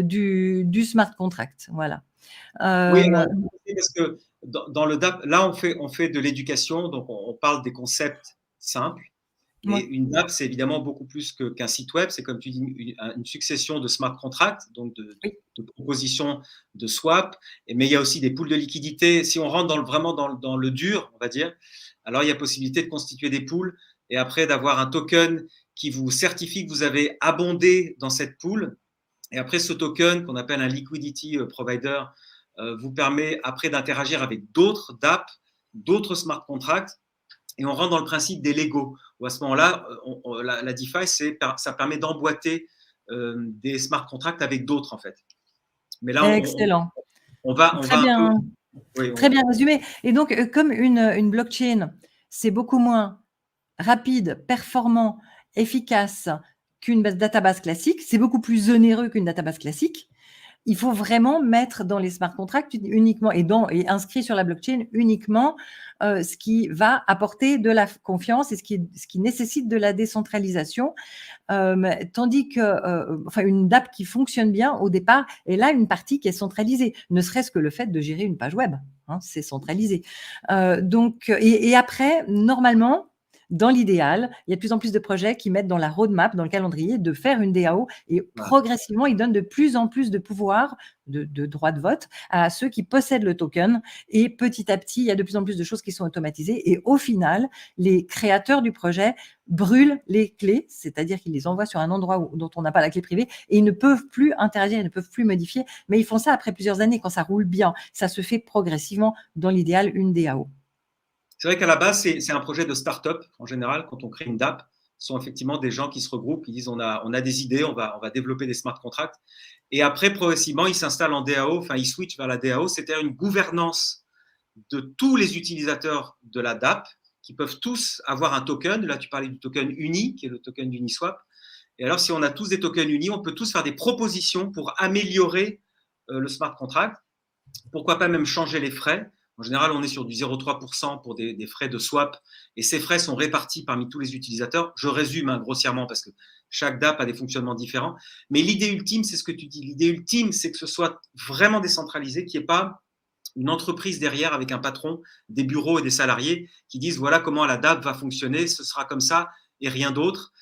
du smart contract. Voilà. Oui, alors, parce que dans le DAP, là, on fait de l'éducation, donc on parle des concepts simples. Et Ouais. une DApp, c'est évidemment beaucoup plus qu'un site web. C'est, comme tu dis, une succession de smart contracts, donc Oui. de propositions de swap. Mais il y a aussi des pools de liquidité. Si on rentre vraiment dans le dur, on va dire, alors il y a possibilité de constituer des pools et après d'avoir un token qui vous certifie que vous avez abondé dans cette pool. Et après, ce token, qu'on appelle un liquidity provider, vous permet après d'interagir avec d'autres DApp, d'autres smart contracts, et on rentre dans le principe des Lego, où à ce moment-là, la DeFi, ça permet d'emboîter des smart contracts avec d'autres, en fait. Mais là, Excellent. on Très va un peu. bien. Oui, Très bien résumé. Et donc, comme une blockchain, c'est beaucoup moins rapide, performant, efficace qu'une database classique, c'est beaucoup plus onéreux qu'une database classique. Il faut vraiment mettre dans les smart contracts uniquement et inscrit sur la blockchain uniquement ce qui va apporter de la confiance et ce qui nécessite de la décentralisation. Tandis que une DApp qui fonctionne bien au départ, elle a une partie qui est centralisée, ne serait-ce que le fait de gérer une page web, hein, c'est centralisé. Et après, normalement, dans l'idéal, il y a de plus en plus de projets qui mettent dans la roadmap, dans le calendrier, de faire une DAO, et progressivement, ils donnent de plus en plus de pouvoir, de droit de vote à ceux qui possèdent le token, et petit à petit, il y a de plus en plus de choses qui sont automatisées, et au final, les créateurs du projet brûlent les clés, c'est-à-dire qu'ils les envoient sur un endroit dont on n'a pas la clé privée, et ils ne peuvent plus interagir, ils ne peuvent plus modifier, mais ils font ça après plusieurs années, quand ça roule bien. Ça se fait progressivement, dans l'idéal, une DAO. C'est vrai qu'à la base, c'est un projet de start-up. En général, quand on crée une DApp, ce sont effectivement des gens qui se regroupent, qui disent on a des idées, on va développer des smart contracts. Et après, progressivement, ils s'installent en DAO, enfin, ils switchent vers la DAO. C'est-à-dire une gouvernance de tous les utilisateurs de la DApp qui peuvent tous avoir un token. Là, tu parlais du token uni, qui est le token d'Uniswap. Et alors, si on a tous des tokens unis, on peut tous faire des propositions pour améliorer le smart contract. Pourquoi pas même changer les frais. En général, on est sur du 0,3% pour des frais de swap, et ces frais sont répartis parmi tous les utilisateurs. Je résume grossièrement, parce que chaque DApp a des fonctionnements différents. Mais l'idée ultime, c'est ce que tu dis. L'idée ultime, c'est que ce soit vraiment décentralisé, qu'il n'y ait pas une entreprise derrière avec un patron, des bureaux et des salariés qui disent voilà comment la DApp va fonctionner, ce sera comme ça et rien d'autre.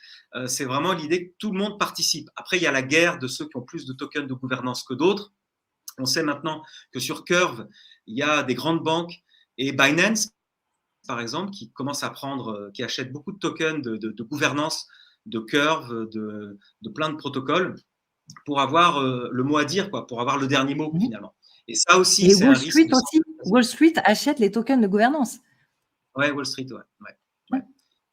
C'est vraiment l'idée que tout le monde participe. Après, il y a la guerre de ceux qui ont plus de tokens de gouvernance que d'autres. On sait maintenant que sur Curve, il y a des grandes banques et Binance, par exemple, qui commence à prendre, qui achète beaucoup de tokens de gouvernance, de Curve, de plein de protocoles, pour avoir le mot à dire, quoi, pour avoir le dernier mot, finalement. Et ça aussi, Et c'est un Wall risque. Street aussi. Wall Street achète les tokens de gouvernance. Ouais, Wall Street, ouais.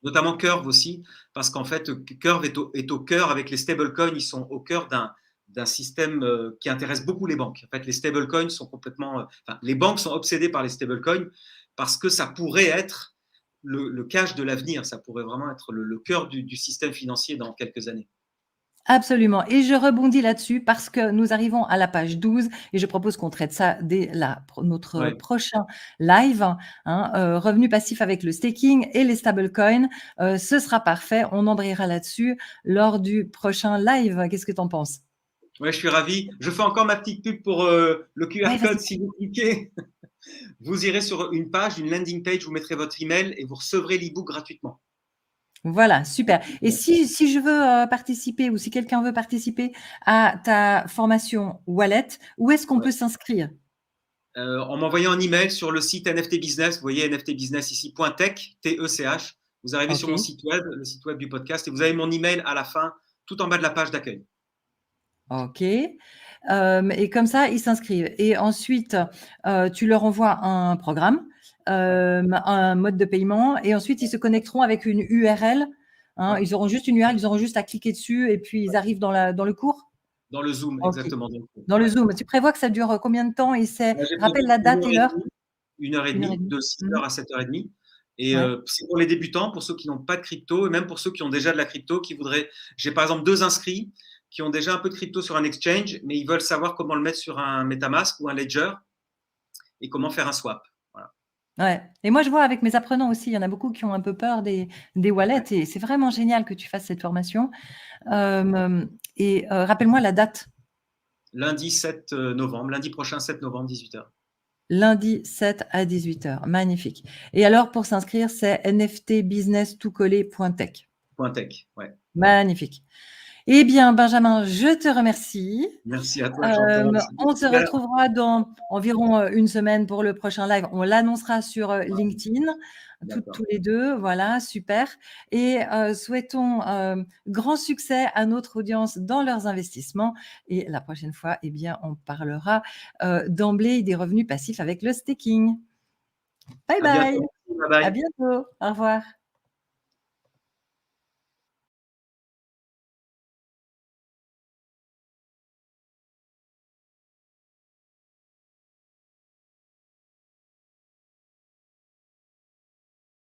Notamment Curve aussi, parce qu'en fait, Curve est au cœur, avec les stablecoins, ils sont au cœur d'un système qui intéresse beaucoup les banques. En fait, les stablecoins sont complètement. Les banques sont obsédées par les stablecoins parce que ça pourrait être le cash de l'avenir, ça pourrait vraiment être le cœur du système financier dans quelques années. Absolument, et je rebondis là-dessus parce que nous arrivons à la page 12 et je propose qu'on traite ça dès notre Ouais. prochain live, hein, revenus passifs avec le staking et les stablecoins. Ce sera parfait, on embrayera là-dessus lors du prochain live. Qu'est-ce que tu en penses? Ouais, je suis ravi. Je fais encore ma petite pub pour le Ouais, QR code. vas-y. Si vous cliquez, vous irez sur une page, une landing page, vous mettrez votre email et vous recevrez l'e-book gratuitement. Voilà, super, et si je veux, participer ou si quelqu'un veut participer à ta formation Wallet, où est-ce qu'on Ouais. peut s'inscrire? En m'envoyant un email sur le site NFT Business, vous voyez NFT Business ici, .tech, T-E-C-H. Vous arrivez sur mon OK. site web, le site web du podcast, et vous avez mon email à la fin, tout en bas de la page d'accueil. OK, et comme ça, ils s'inscrivent et ensuite, tu leur envoies un programme, Ouais. un mode de paiement et ensuite ils se connecteront avec une URL, hein. Ouais. Ils auront juste une URL, ils auront juste à cliquer dessus et puis ils arrivent dans le cours? Dans le Zoom, OK. exactement. Dans le Zoom. Tu prévois que ça dure combien de temps et c'est Moi, j'ai rappelle prévu la date et l'heure? 1 heure et demie, 1 heure et demie. de 6 Mmh. heures à 7 h 30. Et Ouais. c'est pour les débutants, pour ceux qui n'ont pas de crypto, et même pour ceux qui ont déjà de la crypto, qui voudraient. J'ai par exemple 2 inscrits qui ont déjà un peu de crypto sur un exchange, mais ils veulent savoir comment le mettre sur un MetaMask ou un Ledger et comment faire un swap. Voilà. Ouais, et moi je vois avec mes apprenants aussi, il y en a beaucoup qui ont un peu peur des wallets Ouais. et c'est vraiment génial que tu fasses cette formation. Rappelle-moi la date. Lundi 7 novembre, lundi prochain 7 novembre, 18 h. Lundi 7 à 18 h. Magnifique. Et alors pour s'inscrire, c'est nftbusiness.tech. .tech, ouais. Magnifique. Eh bien Benjamin, je te remercie. Merci à toi, Chantal. On se Super. retrouvera dans environ, 1 semaine pour le prochain live. On l'annoncera sur, LinkedIn, tous D'accord. les 2. Voilà, super, et souhaitons, grand succès à notre audience dans leurs investissements et la prochaine fois, eh bien, on parlera, d'emblée des revenus passifs avec le staking. Bye À bye, bientôt. Bye à bye. bientôt, au revoir.